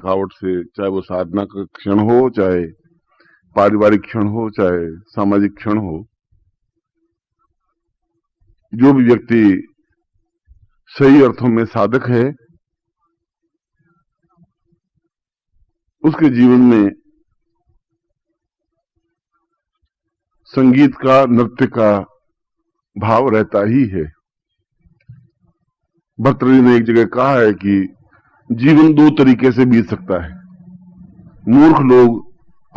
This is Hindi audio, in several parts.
थकावट से, चाहे वो साधना का क्षण हो, चाहे पारिवारिक क्षण हो, चाहे सामाजिक क्षण हो, जो भी व्यक्ति सही अर्थों में साधक है, उसके जीवन में संगीत का, नृत्य का भाव रहता ही है। भर्तृहरि ने एक जगह कहा है कि जीवन दो तरीके से बीत सकता है। मूर्ख लोग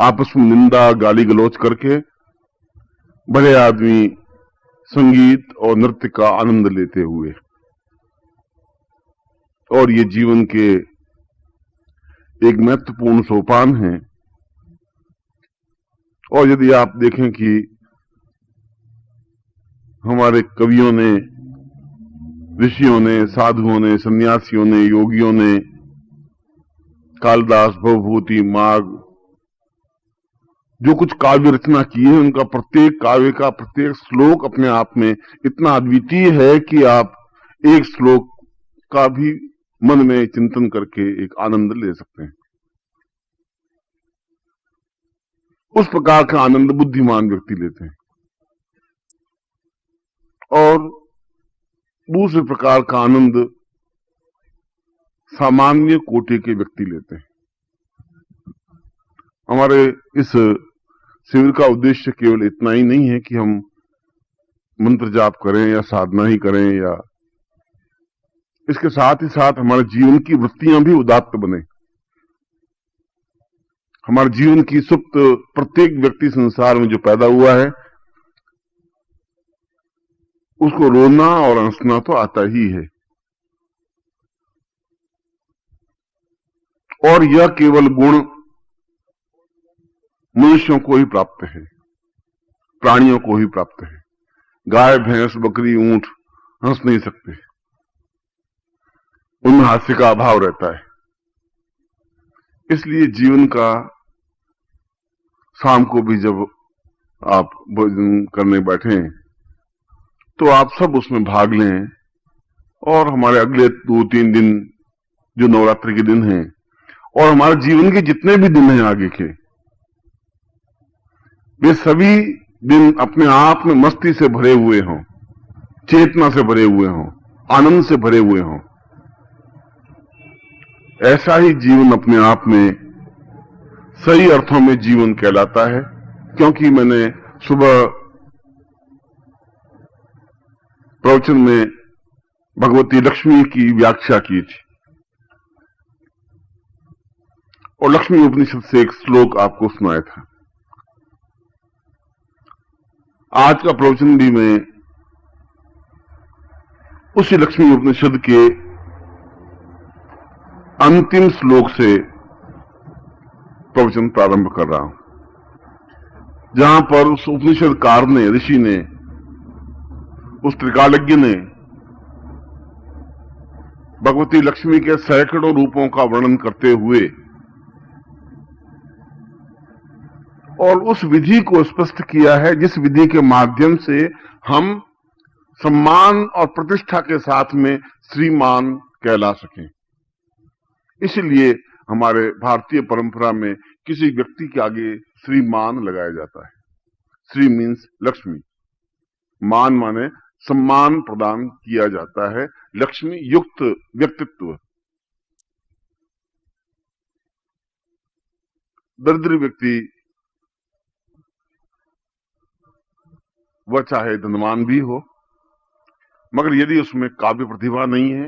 आपस में निंदा, गाली गलौज करके, बड़े आदमी संगीत और नृत्य का आनंद लेते हुए। और ये जीवन के एक महत्वपूर्ण सोपान है। और यदि आप देखें कि हमारे कवियों ने, ऋषियों ने, साधुओं ने, सन्यासियों ने, योगियों ने, कालिदास, भवभूति, माघ, जो कुछ काव्य रचना की है, उनका प्रत्येक काव्य का प्रत्येक श्लोक अपने आप में इतना अद्वितीय है कि आप एक श्लोक का भी मन में चिंतन करके एक आनंद ले सकते हैं। उस प्रकार का आनंद बुद्धिमान व्यक्ति लेते हैं और दूसरे प्रकार का आनंद सामान्य कोटि के व्यक्ति लेते हैं। हमारे इस शिविर का उद्देश्य केवल इतना ही नहीं है कि हम मंत्र जाप करें या साधना ही करें, या इसके साथ ही साथ हमारे जीवन की वृत्तियां भी उदात्त बने। हमारे जीवन की सुप्त प्रत्येक व्यक्ति संसार में जो पैदा हुआ है, उसको रोना और हंसना तो आता ही है। और यह केवल गुण मनुष्यों को ही प्राप्त है, प्राणियों को ही प्राप्त है। गाय, भैंस, बकरी, ऊंट हंस नहीं सकते, उनमें हास्य का अभाव रहता है। इसलिए जीवन का शाम को भी जब आप भोजन करने बैठें तो आप सब उसमें भाग लें। और हमारे अगले 2-3 दिन जो नवरात्रि के दिन हैं, और हमारे जीवन के जितने भी दिन हैं आगे के, वे सभी दिन अपने आप में मस्ती से भरे हुए हों, चेतना से भरे हुए हों, आनंद से भरे हुए हों। ऐसा ही जीवन अपने आप में सही अर्थों में जीवन कहलाता है। क्योंकि मैंने सुबह प्रवचन में भगवती लक्ष्मी की व्याख्या की थी और लक्ष्मी उपनिषद से एक श्लोक आपको सुनाया था। आज का प्रवचन भी मैं उसी लक्ष्मी उपनिषद के अंतिम श्लोक से प्रवचन प्रारंभ कर रहा हूं, जहां पर उस उपनिषदकार ने, ऋषि ने, उस त्रिकालज्ञ ने भगवती लक्ष्मी के सैकड़ों रूपों का वर्णन करते हुए और उस विधि को स्पष्ट किया है जिस विधि के माध्यम से हम सम्मान और प्रतिष्ठा के साथ में श्रीमान कहला सकें। इसलिए हमारे भारतीय परंपरा में किसी व्यक्ति के आगे श्रीमान लगाया जाता है। श्री मीन्स लक्ष्मी, मान माने सम्मान प्रदान किया जाता है, लक्ष्मी युक्त व्यक्तित्व। दरिद्र व्यक्ति वह चाहे धनवान भी हो, मगर यदि उसमें काव्य प्रतिभा नहीं है,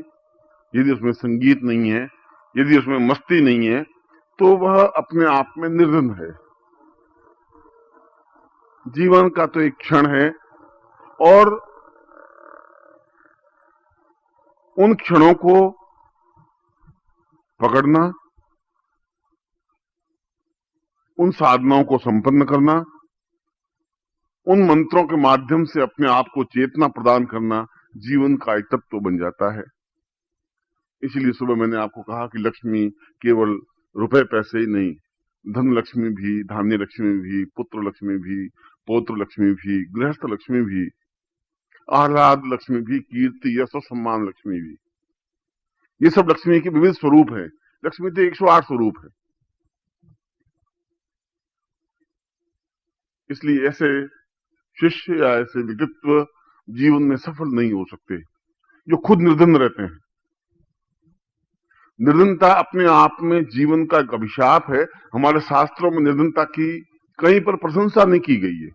यदि उसमें संगीत नहीं है, यदि उसमें मस्ती नहीं है, तो वह अपने आप में निर्धन है। जीवन का तो एक क्षण है और उन क्षणों को पकड़ना, उन साधनाओं को संपन्न करना, उन मंत्रों के माध्यम से अपने आप को चेतना प्रदान करना जीवन का एक तत्व बन जाता है। इसलिए सुबह मैंने आपको कहा कि लक्ष्मी केवल रुपए पैसे ही नहीं, धन लक्ष्मी भी, धान्य लक्ष्मी भी, पुत्र लक्ष्मी भी, पौत्र लक्ष्मी भी, गृहस्थ लक्ष्मी भी, आह्लाद लक्ष्मी भी, कीर्ति, यश और सम्मान लक्ष्मी भी, ये सब लक्ष्मी के विविध स्वरूप हैं। लक्ष्मी के 108 स्वरूप है। इसलिए ऐसे शिष्य या ऐसे व्यक्तित्व जीवन में सफल नहीं हो सकते जो खुद निर्धन रहते हैं। निर्धनता अपने आप में जीवन का एक अभिशाप है। हमारे शास्त्रों में निर्धनता की कहीं पर प्रशंसा नहीं की गई है,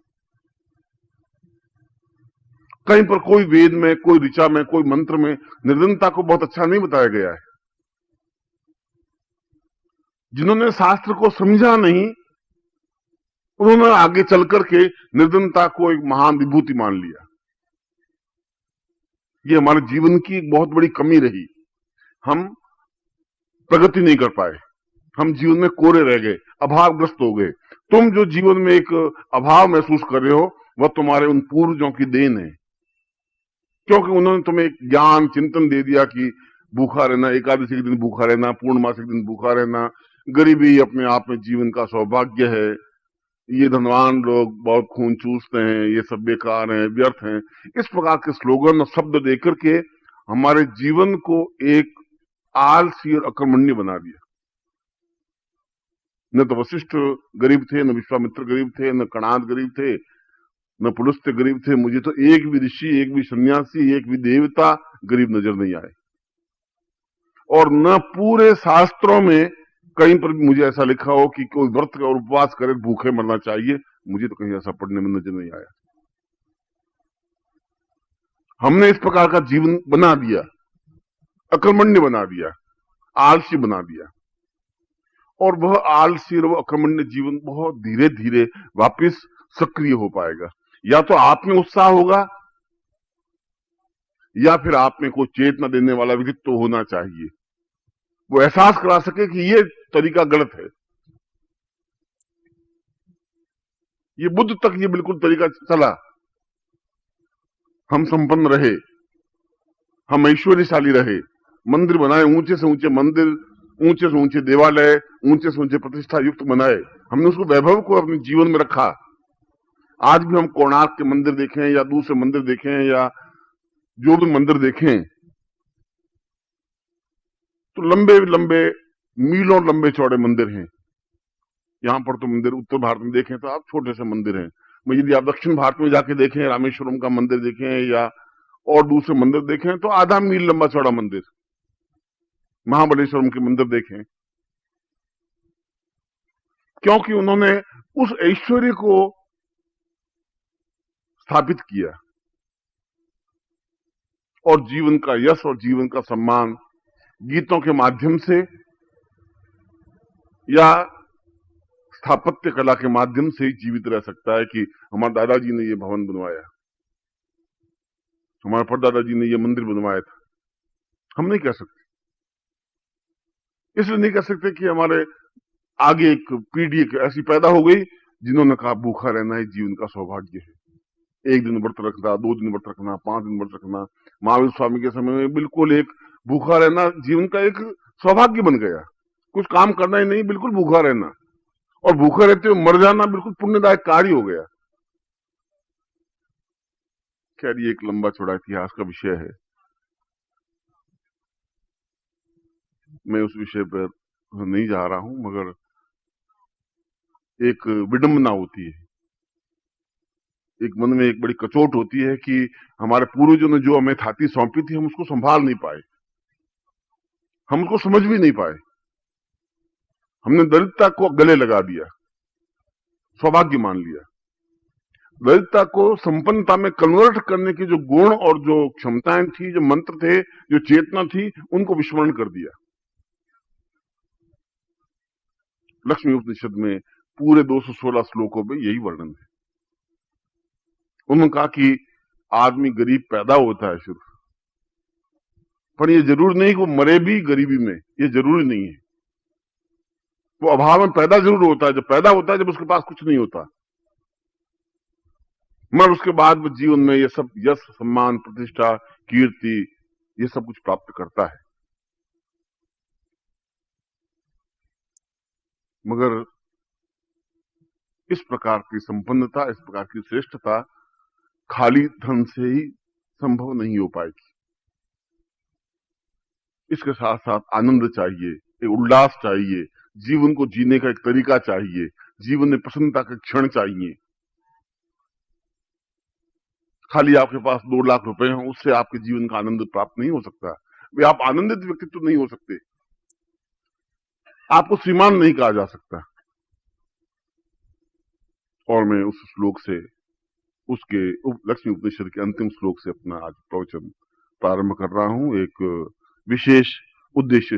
कहीं पर कोई वेद में, कोई ऋचा में, कोई मंत्र में निर्धनता को बहुत अच्छा नहीं बताया गया है। जिन्होंने शास्त्र को समझा नहीं, उन्होंने आगे चल करके निर्धनता को एक महान विभूति मान लिया। ये हमारे जीवन की एक बहुत बड़ी कमी रही। हम प्रगति नहीं कर पाए, हम जीवन में कोरे रह गए, अभावग्रस्त हो गए। तुम जो जीवन में एक अभाव महसूस कर रहे हो, वह तुम्हारे उन पूर्वजों की देन है, क्योंकि उन्होंने तुम्हें एक ज्ञान चिंतन दे दिया कि भूखा रहना, एकादशी के दिन भूखा रहना, पूर्णमासी के दिन भूखा रहना, गरीबी अपने आप में जीवन का सौभाग्य है, ये धनवान लोग बहुत खून चूसते हैं, ये सब बेकार हैं, व्यर्थ हैं। इस प्रकार के स्लोगन और शब्द देकर के हमारे जीवन को एक आलसी और अकर्मण्य बना दिया। न तो वशिष्ठ गरीब थे, न विश्वामित्र गरीब थे, न कणाद गरीब थे, न पुलस्त्य गरीब थे। मुझे तो एक भी ऋषि, एक भी सन्यासी, एक भी देवता गरीब नजर नहीं आए। और न पूरे शास्त्रों में कहीं पर भी मुझे ऐसा लिखा हो कि कोई व्रत और उपवास करे भूखे मरना चाहिए। मुझे तो कहीं ऐसा पढ़ने में नजर नहीं आया। हमने इस प्रकार का जीवन बना दिया, अकर्मण्य बना दिया, आलसी बना दिया। और वह आलसी और अकर्मण्य जीवन बहुत धीरे धीरे वापस सक्रिय हो पाएगा। या तो आप में उत्साह होगा, या फिर आप में कोई चेतना देने वाला व्यक्तित्व होना चाहिए, वो एहसास करा सके कि ये तरीका गलत है। ये बुद्ध तक ये बिल्कुल तरीका चला। हम संपन्न रहे, हम ऐश्वर्यशाली रहे, मंदिर बनाए, ऊंचे से ऊंचे मंदिर, ऊंचे से ऊंचे देवालय, ऊंचे से ऊंचे प्रतिष्ठा युक्त बनाए। हमने उसको वैभव को अपने जीवन में रखा। आज भी हम कोणार्क के मंदिर देखें या दूसरे मंदिर देखें या जो भी मंदिर देखें, तो लंबे लंबे मीलों लंबे चौड़े मंदिर हैं। यहां पर तो मंदिर उत्तर भारत में देखें तो आप छोटे से मंदिर हैं। यदि आप दक्षिण भारत में जाके देखें, रामेश्वरम का मंदिर देखें या और दूसरे मंदिर देखें, तो आधा मील लंबा चौड़ा मंदिर। महाबलेश्वरम के मंदिर देखें, क्योंकि उन्होंने उस ऐश्वर्य को स्थापित किया और जीवन का यश और जीवन का सम्मान गीतों के माध्यम से या स्थापत्य कला के माध्यम से ही जीवित रह सकता है। कि हमारे दादाजी ने ये भवन बनवाया, हमारे परदादाजी ने ये मंदिर बनवाया था, हम नहीं कह सकते। इसलिए नहीं कह सकते कि हमारे आगे एक पीढ़ी ऐसी पैदा हो गई जिन्होंने कहा भूखा रहना ही जीवन का सौभाग्य है। 1 दिन व्रत रखना, 2 दिन व्रत रखना, 5 दिन व्रत रखना। महावीर स्वामी के समय में बिल्कुल एक भूखा रहना जीवन का एक सौभाग्य बन गया। कुछ काम करना ही नहीं, बिल्कुल भूखा रहना, और भूखे रहते हुए मर जाना बिल्कुल पुण्यदायक कार्य हो गया। खैर, ये एक लंबा चौड़ा इतिहास का विषय है, मैं उस विषय पर नहीं जा रहा हूं। मगर एक विडंबना होती है, एक मन में एक बड़ी कचोट होती है कि हमारे पूर्वजों ने जो हमें थाती सौंपी थी, हम उसको संभाल नहीं पाए, हम उसको समझ भी नहीं पाए। हमने दरिद्रता को गले लगा दिया, सौभाग्य मान लिया। दरिद्रता को संपन्नता में कन्वर्ट करने की जो गुण और जो क्षमताएं थी, जो मंत्र थे, जो चेतना थी, उनको विस्मरण कर दिया। लक्ष्मी उपनिषद में पूरे 216 श्लोकों में यही वर्णन है। उन्होंने कहा कि आदमी गरीब पैदा होता है सिर्फ, पर यह जरूरी नहीं कि वो मरे भी गरीबी में, ये जरूरी नहीं है। वो अभाव में पैदा जरूर होता है, जब पैदा होता है जब उसके पास कुछ नहीं होता, मगर उसके बाद वो जीवन में ये सब यश, सम्मान, प्रतिष्ठा, कीर्ति, ये सब कुछ प्राप्त करता है। मगर इस प्रकार की संपन्नता, इस प्रकार की श्रेष्ठता खाली धन से ही संभव नहीं हो पाएगी। इसके साथ साथ आनंद चाहिए, एक उल्लास चाहिए, जीवन को जीने का एक तरीका चाहिए, जीवन में प्रसन्नता के क्षण चाहिए। खाली आपके पास 2 लाख रुपए हों, उससे आपके जीवन का आनंद प्राप्त नहीं हो सकता। वे आप आनंदित व्यक्तित्व नहीं हो सकते, आपको श्रीमान नहीं कहा जा सकता। और मैं उस श्लोक से, उसके लक्ष्मी उपनिषद के अंतिम श्लोक से अपना आज प्रवचन प्रारंभ कर रहा हूं, एक विशेष उद्देश्य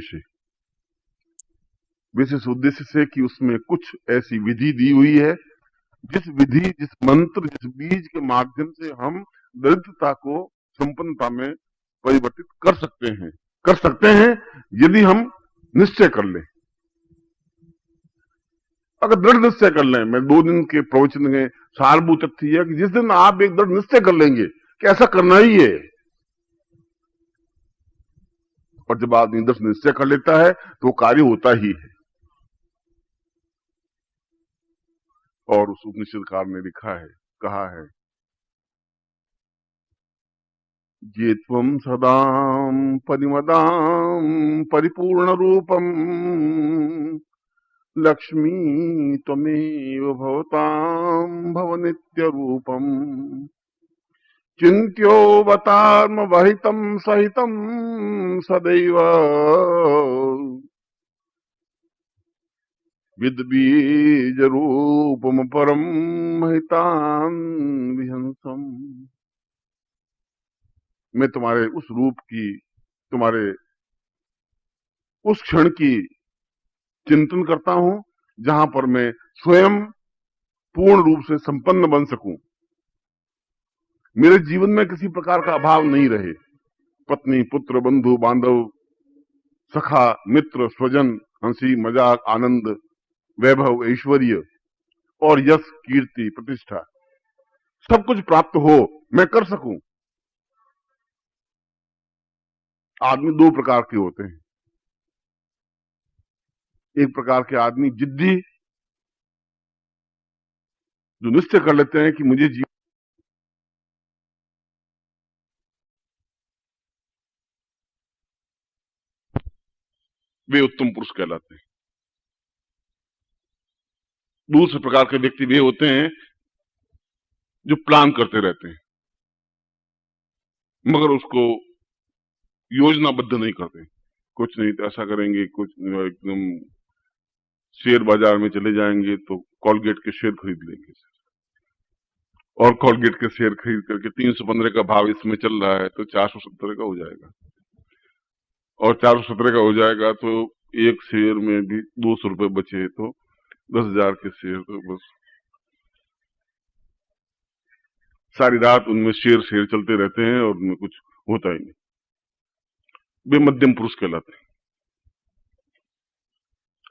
से कि उसमें कुछ ऐसी विधि दी हुई है, जिस विधि, जिस मंत्र, जिस बीज के माध्यम से हम दरिद्रता को संपन्नता में परिवर्तित कर सकते हैं यदि हम निश्चय कर लें। अगर दृढ़ निश्चय कर लें, मैं 2 दिन के प्रवचन में सारभूत तथ्य है कि जिस दिन आप एक दृढ़ निश्चय कर लेंगे कि ऐसा करना ही है, और जब आदमी दृढ़ निश्चय कर लेता है तो कार्य होता ही है। और उस उपनिषदकार ने लिखा है, कहा है, ये त्वं सदां परिमदां परिपूर्ण रूपम लक्ष्मी त्वमेव भवतां भव नित्य रूपम चिन्त्योऽवतार्म वहितं सहितं सदैव विद्बीज रूपम परम महितान् विहंसम्। मैं तुम्हारे उस रूप की, तुम्हारे उस क्षण की चिंतन करता हूं जहां पर मैं स्वयं पूर्ण रूप से संपन्न बन सकूं, मेरे जीवन में किसी प्रकार का अभाव नहीं रहे। पत्नी, पुत्र, बंधु बांधव, सखा, मित्र, स्वजन, हंसी मजाक, आनंद, वैभव, ऐश्वर्य और यश, कीर्ति, प्रतिष्ठा, सब कुछ प्राप्त हो, मैं कर सकूं। आदमी 2 प्रकार के होते हैं। एक प्रकार के आदमी जिद्दी, जो निश्चय कर लेते हैं कि मुझे जीवन, वे उत्तम पुरुष कहलाते हैं। दूसरे प्रकार के व्यक्ति वे होते हैं जो प्लान करते रहते हैं, मगर उसको योजनाबद्ध नहीं करते। कुछ नहीं तो ऐसा करेंगे, कुछ एकदम शेयर बाजार में चले जाएंगे तो कॉलगेट के शेयर खरीद लेंगे, और कॉलगेट के शेयर खरीद करके 315 का भाव इसमें चल रहा है तो 470 का हो जाएगा, और 417 का हो जाएगा तो एक शेयर में भी 200 रुपए बचे तो 10,000 के शेयर, तो बस सारी रात उनमें शेयर चलते रहते हैं और उनमें कुछ होता ही नहीं। वे मध्यम पुरुष कहलाते हैं।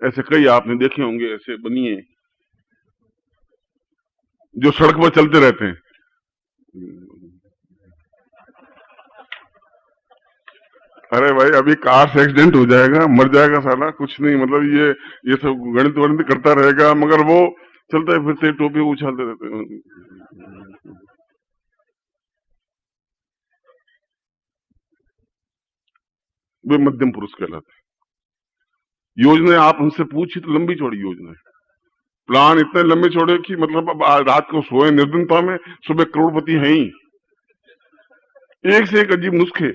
ऐसे कई आपने देखे होंगे, ऐसे बनिए जो सड़क पर चलते रहते हैं। अरे भाई अभी कार से एक्सीडेंट हो जाएगा, मर जाएगा साला, कुछ नहीं, मतलब ये सब गणित वणित करता रहेगा, मगर वो चलते फिरते टोपी उछालते रहते हैं। वे मध्यम पुरुष कहलाते हैं। योजना आप उनसे पूछी तो लंबी चौड़ी योजना है, प्लान इतने लंबे चौड़े कि मतलब अब रात को सोए निर्धनता में, सुबह करोड़पति हैं ही, एक से एक अजीब नुस्खे,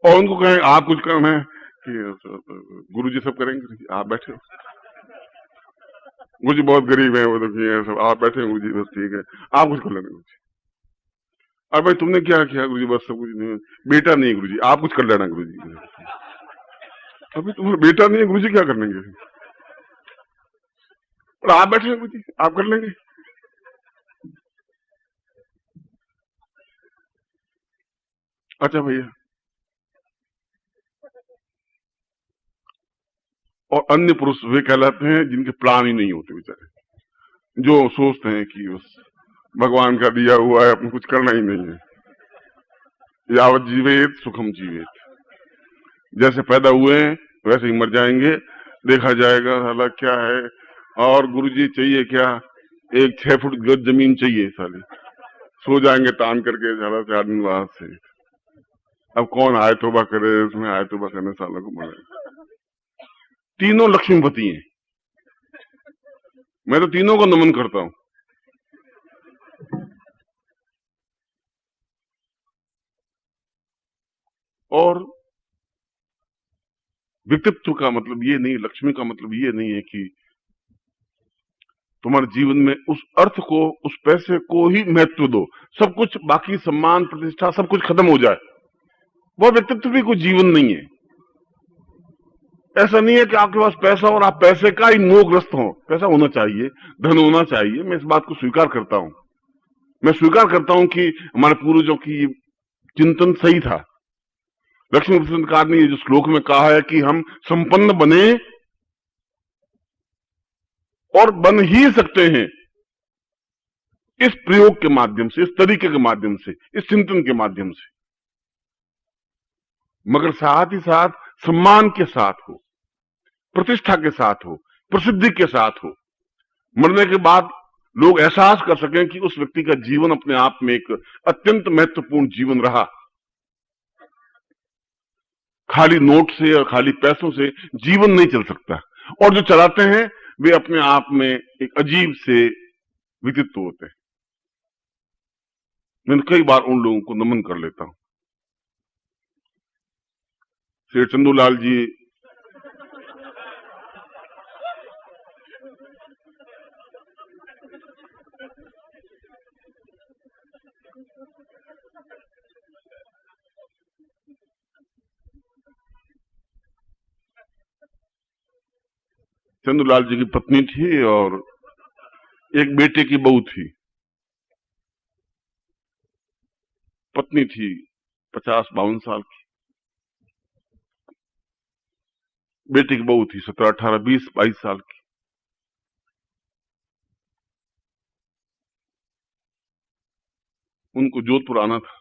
और उनको कहें आप कुछ करना है कि गुरुजी सब करेंगे, आप बैठे हो, गुरुजी बहुत गरीब है, वो देखिए सब आप बैठे हैं, गुरुजी बस ठीक है, आप कुछ कर लेना गुरुजी। अब भाई तुमने क्या किया गुरुजी, बस सब कुछ नहीं, बेटा नहीं है गुरुजी, आप कुछ कर लेना गुरुजी। अभी तुम्हारा बेटा नहीं है गुरुजी, क्या कर लेंगे, और आप बैठे हैं गुरुजी, आप कर लेंगे। अच्छा भैया, और अन्य पुरुष वे कहलाते हैं जिनके प्लान ही नहीं होते बेचारे, जो सोचते हैं कि बस भगवान का दिया हुआ है, अपने कुछ करना ही नहीं है, यावत जीवेत सुखम जीवेत, जैसे पैदा हुए हैं वैसे ही मर जाएंगे, देखा जाएगा साला क्या है, और गुरुजी चाहिए क्या, एक 6 फुट गज जमीन चाहिए साले, सो जाएंगे तान करके साला 4 दिन बाद से। अब कौन आय तोबा करे, इसमें आय तोबा करने सालों को मरे। तीनों लक्ष्मीपति हैं, मैं तो तीनों को नमन करता हूं। और व्यक्तित्व का मतलब ये नहीं, लक्ष्मी का मतलब ये नहीं है कि तुम्हारे जीवन में उस अर्थ को, उस पैसे को ही महत्व दो, सब कुछ बाकी सम्मान प्रतिष्ठा सब कुछ खत्म हो जाए, वह व्यक्तित्व भी कोई जीवन नहीं है। ऐसा नहीं है कि आपके पास पैसा और आप पैसे का ही मोहग्रस्त हो। पैसा होना चाहिए, धन होना चाहिए, मैं इस बात को स्वीकार करता हूं। मैं स्वीकार करता हूं कि हमारे पूर्वजों की चिंतन सही था। लक्ष्मी प्रसन्नकार ने ये जो श्लोक में कहा है कि हम संपन्न बने और बन ही सकते हैं इस प्रयोग के माध्यम से, इस तरीके के माध्यम से, इस चिंतन के माध्यम से, मगर साथ ही साथ सम्मान के साथ हो, प्रतिष्ठा के साथ हो, प्रसिद्धि के साथ हो। मरने के बाद लोग एहसास कर सकें कि उस व्यक्ति का जीवन अपने आप में एक अत्यंत महत्वपूर्ण जीवन रहा। खाली नोट से और खाली पैसों से जीवन नहीं चल सकता, और जो चलाते हैं वे अपने आप में एक अजीब से व्यक्तित्व होते हैं। मैं कई बार उन लोगों को नमन कर लेता हूं। श्री चंदूलाल जी चंदूलाल जी की पत्नी थी और एक बेटे की बहू थी। पत्नी थी 50-52 साल की, बेटे की बहू थी 17, 18, 20, 22 साल की। उनको जोधपुर आना था।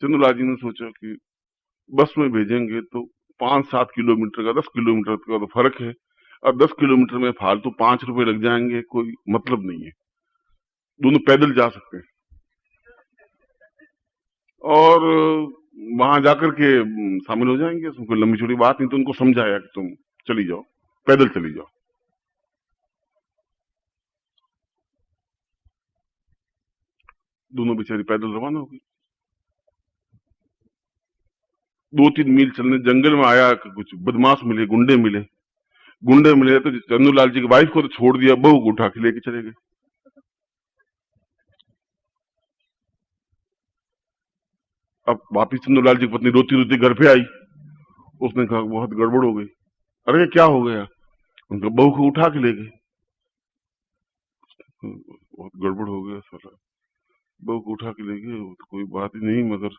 चंदूलाल जी ने सोचा कि बस में भेजेंगे तो 5-7 किलोमीटर का, 10 किलोमीटर का तो फर्क है, अब 10 किलोमीटर में फालतू 5 रुपए लग जाएंगे, कोई मतलब नहीं है, दोनों पैदल जा सकते हैं। और वहां जाकर के शामिल हो जाएंगे, उसमें कोई लंबी चौड़ी बात नहीं। तो उनको समझाया कि तुम चली जाओ, पैदल चली जाओ। दोनों बेचारी पैदल रवाना हो गई। 2-3 मील चलने जंगल में आया कि कुछ बदमाश मिले, गुंडे मिले। तो चंदूलाल जी की वाइफ को तो छोड़ दिया, बहू को उठा के लेके चले गए। अब वापिस चंदूलाल जी की पत्नी रोती रोती घर पे आई। उसने कहा बहुत गड़बड़ हो गई। अरे क्या हो गया? उनका बहू को उठा के ले गए। बहुत गड़बड़ हो गया साला, बहू को उठा के ले गए, तो कोई बात ही नहीं, मगर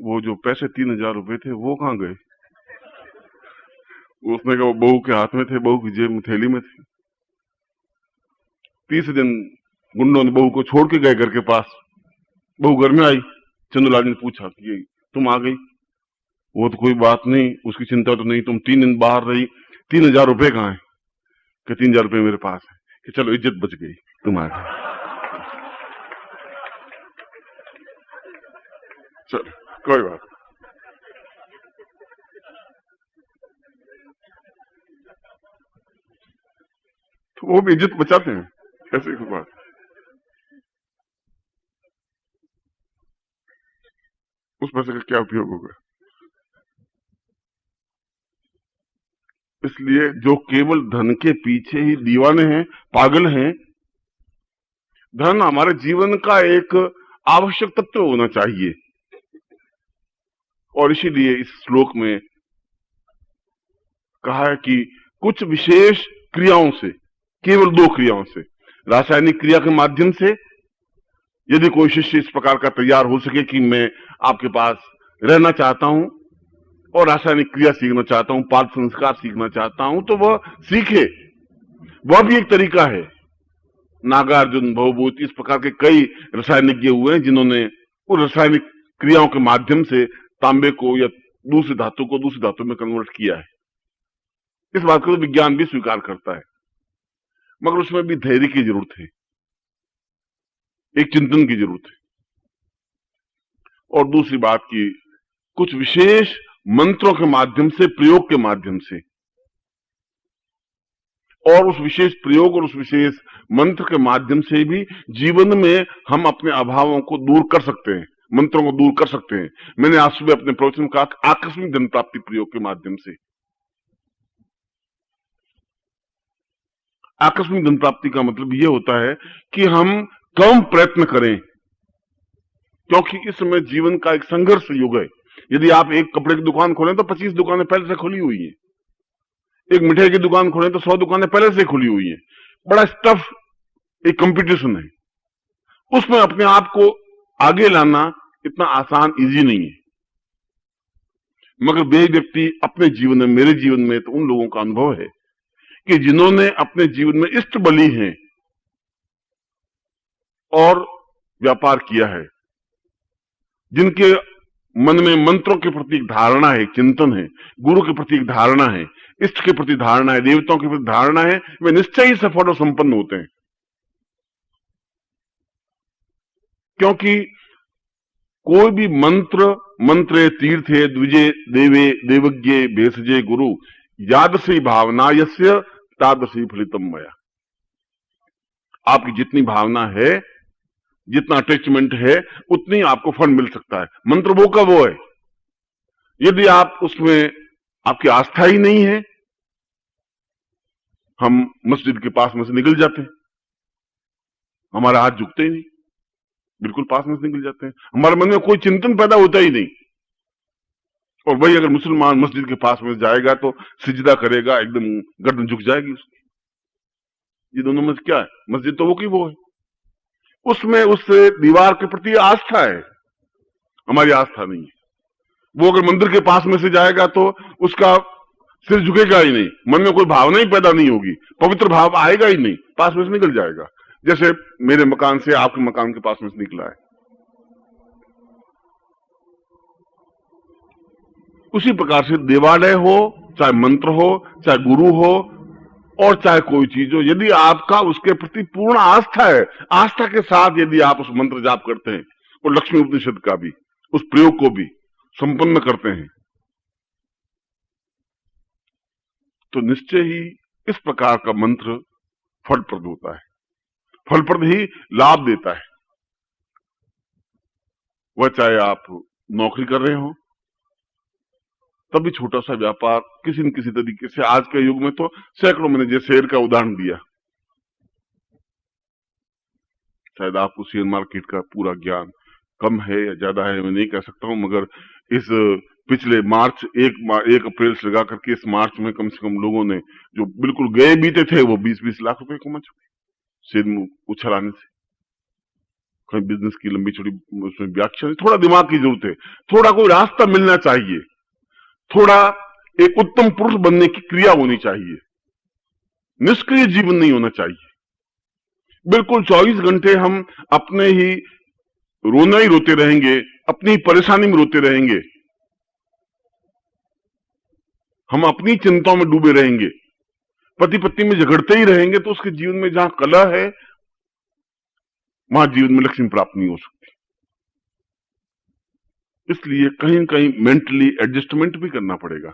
वो जो पैसे 3,000 रुपए थे वो कहाँ गए? उसने कहा वो बहू के हाथ में थे, बहू की जेब में थैली में थे। तीसरे दिन गुंडों ने बहू को छोड़ के गए घर के पास। बहू घर में आई, चंदूलाल ने पूछा कि तुम आ गई? वो तो कोई बात नहीं, उसकी चिंता तो नहीं, तुम 3 दिन बाहर रही, 3,000 रुपए कहाँ है? कि 3,000 रुपए मेरे पास है। कि चलो इज्जत बच गई, तुम आ गए। चलो कोई बात। तो वो भी इज्जत बचाते हैं, ऐसी कोई बात। उस पैसे का क्या उपयोग होगा? इसलिए जो केवल धन के पीछे ही दीवाने हैं, पागल हैं। धन हमारे जीवन का एक आवश्यक तत्व होना चाहिए, और इसीलिए इस श्लोक में कहा है कि कुछ विशेष क्रियाओं से, केवल 2 क्रियाओं से, रासायनिक क्रिया के माध्यम से, यदि कोई शिष्य इस प्रकार का तैयार हो सके कि मैं आपके पास रहना चाहता हूं और रासायनिक क्रिया सीखना चाहता हूं, पाद संस्कार सीखना चाहता हूं, तो वह सीखे। वह भी एक तरीका है। नागार्जुन, भवभूति, इस प्रकार के कई रासायनिज्ञ हुए हैं जिन्होंने उस रासायनिक क्रियाओं के माध्यम से तांबे को या दूसरी धातु को दूसरी धातु में कन्वर्ट किया है। इस बात को तो विज्ञान भी स्वीकार करता है, मगर उसमें भी धैर्य की जरूरत है, एक चिंतन की जरूरत है। और दूसरी बात की कुछ विशेष मंत्रों के माध्यम से, प्रयोग के माध्यम से, और उस विशेष प्रयोग और उस विशेष मंत्र के माध्यम से भी जीवन में हम अपने अभावों को दूर कर सकते हैं, मंत्रों को दूर कर सकते हैं। मैंने आज सुबह अपने प्रवचन में कहा आकस्मिक धन प्राप्ति प्रयोग के माध्यम से। आकस्मिक धन प्राप्ति का मतलब यह होता है कि हम कम प्रयत्न करें, क्योंकि इस समय जीवन का एक संघर्ष युग है। यदि आप एक कपड़े की दुकान खोलें तो 25 दुकानें पहले से खुली हुई हैं, एक मिठाई की दुकान खोलें तो 100 दुकानें पहले से खुली हुई हैं। बड़ा टफ एक कंपटीशन है, उसमें अपने आप को आगे लाना इतना आसान, इजी नहीं है। मगर वे व्यक्ति अपने जीवन में, मेरे जीवन में तो उन लोगों का अनुभव है कि जिन्होंने अपने जीवन में इष्ट बलि हैं और व्यापार किया है, जिनके मन में मंत्रों के प्रति एक धारणा है, चिंतन है, गुरु के प्रति एक धारणा है, इष्ट के प्रति धारणा है, देवताओं के प्रति धारणा है, वे निश्चय ही सफल और संपन्न होते हैं। क्योंकि कोई भी मंत्रे तीर्थे द्विजे देवे देवज्ञे भेषजे गुरु यादसी भावना यस्य तादसी फलितम मया। आपकी जितनी भावना है, जितना अटैचमेंट है, उतनी आपको फल मिल सकता है। मंत्र वो का वो है। यदि आप उसमें आपकी आस्था ही नहीं है, हम मस्जिद के पास में से निकल जाते हैं, हमारा हाथ झुकते ही नहीं, बिल्कुल पास में से निकल जाते हैं, हमारे मन में कोई चिंतन पैदा होता ही नहीं। और वही अगर मुसलमान मस्जिद के पास में जाएगा तो सिजदा करेगा, एकदम गर्दन झुक जाएगी उसकी। ये दोनों में क्या है? मस्जिद तो वो की वो है, उसमें उससे दीवार के प्रति आस्था है, हमारी आस्था नहीं है। वो अगर मंदिर के पास में से जाएगा तो उसका सिर झुकेगा ही नहीं, मन में कोई भावना ही पैदा नहीं होगी, पवित्र भाव आएगा ही नहीं, पास में से निकल जाएगा। जैसे मेरे मकान से आपके मकान के पास में से निकला है, उसी प्रकार से देवालय हो, चाहे मंत्र हो, चाहे गुरु हो, और चाहे कोई चीज हो, यदि आपका उसके प्रति पूर्ण आस्था है, आस्था के साथ यदि आप उस मंत्र जाप करते हैं और लक्ष्मी उपनिषद का भी उस प्रयोग को भी संपन्न करते हैं, तो निश्चय ही इस प्रकार का मंत्र फलप्रद होता है, फलप्रद ही लाभ देता है। वह चाहे आप नौकरी कर रहे हो, तब भी छोटा सा व्यापार किसी न किसी तरीके से, आज के युग में तो सैकड़ों, मैंने जैसे शेयर का उदाहरण दिया, शायद आपको शेयर मार्केट का पूरा ज्ञान कम है या ज्यादा है मैं नहीं कह सकता हूं, मगर इस पिछले मार्च 1 अप्रैल से लगा करके इस मार्च में कम से कम लोगों ने जो बिल्कुल गए बीते थे वो 20-20 लाख रुपए कमा चुके शेयर में उछल आने से। कहीं बिजनेस की लंबी चौड़ी उसमें व्याख्या, थोड़ा दिमाग की जरूरत है, थोड़ा कोई रास्ता मिलना चाहिए, थोड़ा एक उत्तम पुरुष बनने की क्रिया होनी चाहिए, निष्क्रिय जीवन नहीं होना चाहिए। बिल्कुल 24 घंटे हम अपने ही रोना ही रोते रहेंगे, अपनी ही परेशानी में रोते रहेंगे, हम अपनी चिंताओं में डूबे रहेंगे, पति पत्नी में झगड़ते ही रहेंगे, तो उसके जीवन में जहां कला है वहां जीवन में लक्ष्मी प्राप्त नहीं हो सकती। इसलिए कहीं न कहीं मेंटली एडजस्टमेंट भी करना पड़ेगा,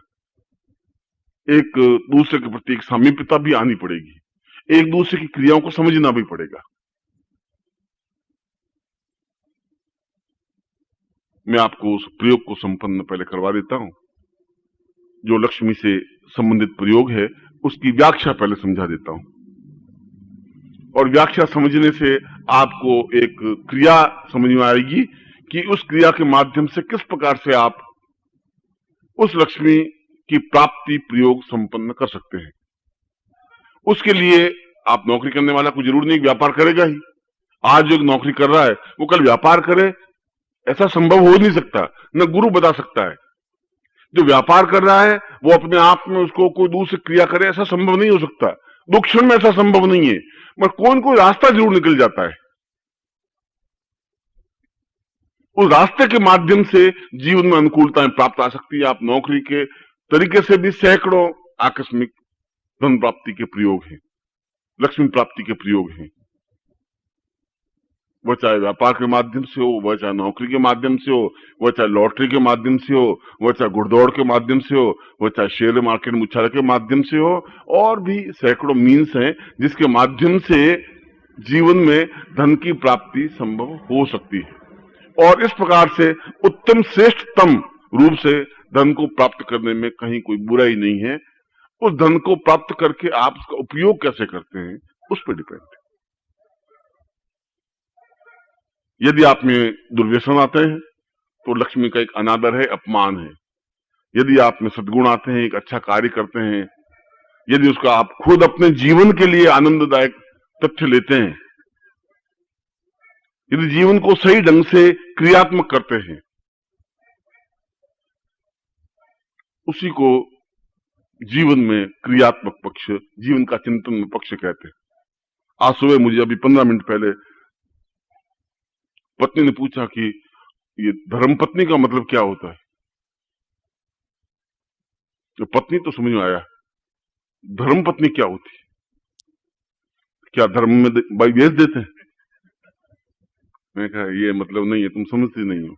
एक दूसरे के प्रति एक सामीप्यता भी आनी पड़ेगी, एक दूसरे की क्रियाओं को समझना भी पड़ेगा। मैं आपको उस प्रयोग को संपन्न पहले करवा देता हूं, जो लक्ष्मी से संबंधित प्रयोग है उसकी व्याख्या पहले समझा देता हूं, और व्याख्या समझने से आपको एक क्रिया समझ में आएगी कि उस क्रिया के माध्यम से किस प्रकार से आप उस लक्ष्मी की प्राप्ति प्रयोग संपन्न कर सकते हैं। उसके लिए आप नौकरी करने वाला को जरूर नहीं व्यापार करेगा ही, आज जो नौकरी कर रहा है वो कल व्यापार करे, ऐसा संभव हो नहीं सकता, न गुरु बता सकता है। जो व्यापार कर रहा है वो अपने आप में उसको कोई दूसरी क्रिया करे, ऐसा संभव नहीं हो सकता, 2 क्षण में ऐसा संभव नहीं है, मगर कोई न कोई रास्ता जरूर निकल जाता है। उस रास्ते के माध्यम से जीवन में अनुकूलताएं प्राप्त आ सकती है। आप नौकरी के तरीके से भी सैकड़ों आकस्मिक धन प्राप्ति के प्रयोग हैं, लक्ष्मी प्राप्ति के प्रयोग हैं। वह चाहे व्यापार के माध्यम से हो, वह चाहे नौकरी के माध्यम से हो, वह चाहे लॉटरी के माध्यम से हो, वह चाहे घुड़दौड़ के माध्यम से हो, वह चाहे शेयर मार्केट में उछाल के माध्यम से हो, और भी सैकड़ों मीन्स हैं जिसके माध्यम से जीवन में धन की प्राप्ति संभव हो सकती है। और इस प्रकार से उत्तम श्रेष्ठतम रूप से धन को प्राप्त करने में कहीं कोई बुराई नहीं है। उस धन को प्राप्त करके आप उसका उपयोग कैसे करते हैं उस पर डिपेंड है। यदि आप में दुर्व्यसन आते हैं तो लक्ष्मी का एक अनादर है, अपमान है। यदि आप में सद्गुण आते हैं, एक अच्छा कार्य करते हैं, यदि उसका आप खुद अपने जीवन के लिए आनंददायक तथ्य लेते हैं, यदि जीवन को सही ढंग से क्रियात्मक करते हैं, उसी को जीवन में क्रियात्मक पक्ष, जीवन का चिंतन में पक्ष कहते हैं। आज सुबह मुझे अभी 15 मिनट पहले पत्नी ने पूछा कि ये धर्मपत्नी का मतलब क्या होता है। तो पत्नी तो समझ में आया, धर्मपत्नी क्या होती है? क्या धर्म में भाई बेच देते हैं? मैं कहा ये मतलब नहीं है, तुम समझती नहीं हो।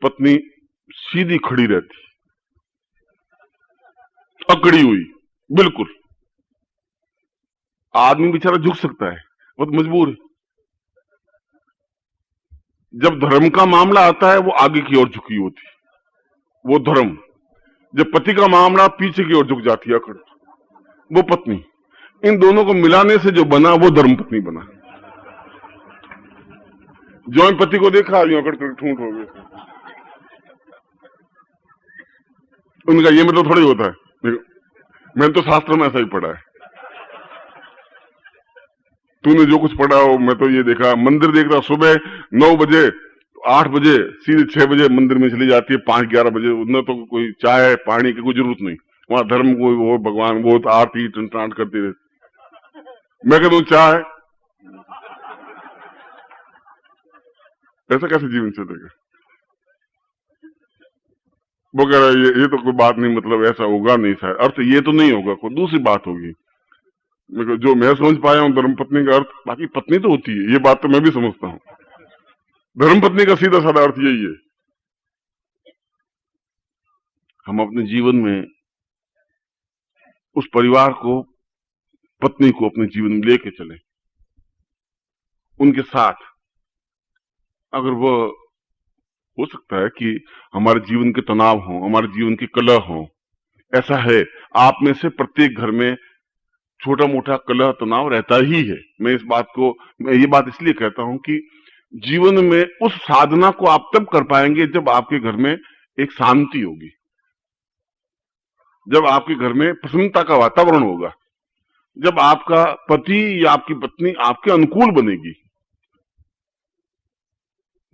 पत्नी सीधी खड़ी रहती, अकड़ी हुई, बिल्कुल। आदमी बेचारा झुक सकता है, वो तो मजबूर है। जब धर्म का मामला आता है वो आगे की ओर झुकी होती, वो धर्म। जब पति का मामला पीछे की ओर झुक जाती है, अकड़, वो पत्नी। इन दोनों को मिलाने से जो बना वो धर्म पत्नी बना। जो पति को देखा अकड़ कर ठूंठ हो गए। उनका ये मतलब थोड़ा ही होता है, मैंने तो शास्त्र में ऐसा ही पढ़ा है। तूने जो कुछ पढ़ा हो, मैं तो ये देखा, मंदिर देख रहा, सुबह 9 बजे 8 बजे सीधे 6 बजे मंदिर में चली जाती है, 5-11 बजे। उन्हें तो कोई चाय पानी की कोई जरूरत नहीं, वहां धर्म को वो भगवान वो आरती टंटाट करती रहती। मैं कहता हूं चाय, ऐसा कैसे जीवन चलेगा? वो कह रहा है ये तो कोई बात नहीं, मतलब ऐसा होगा नहीं, शायद अर्थ ये तो नहीं होगा, कोई दूसरी बात होगी। जो मैं समझ पाया हूं धर्मपत्नी का अर्थ, बाकी पत्नी तो होती है, ये बात तो मैं भी समझता हूं। धर्मपत्नी का सीधा साधा अर्थ यही है, हम अपने जीवन में उस परिवार को, पत्नी को अपने जीवन में लेके चले। उनके साथ अगर वह हो सकता है कि हमारे जीवन के तनाव हो, हमारे जीवन की कलह हो, ऐसा है आप में से प्रत्येक घर में छोटा मोटा कलह तनाव रहता ही है। मैं ये बात इसलिए कहता हूं कि जीवन में उस साधना को आप तब कर पाएंगे जब आपके घर में एक शांति होगी, जब आपके घर में प्रसन्नता का वातावरण होगा, जब आपका पति या आपकी पत्नी आपके अनुकूल बनेगी,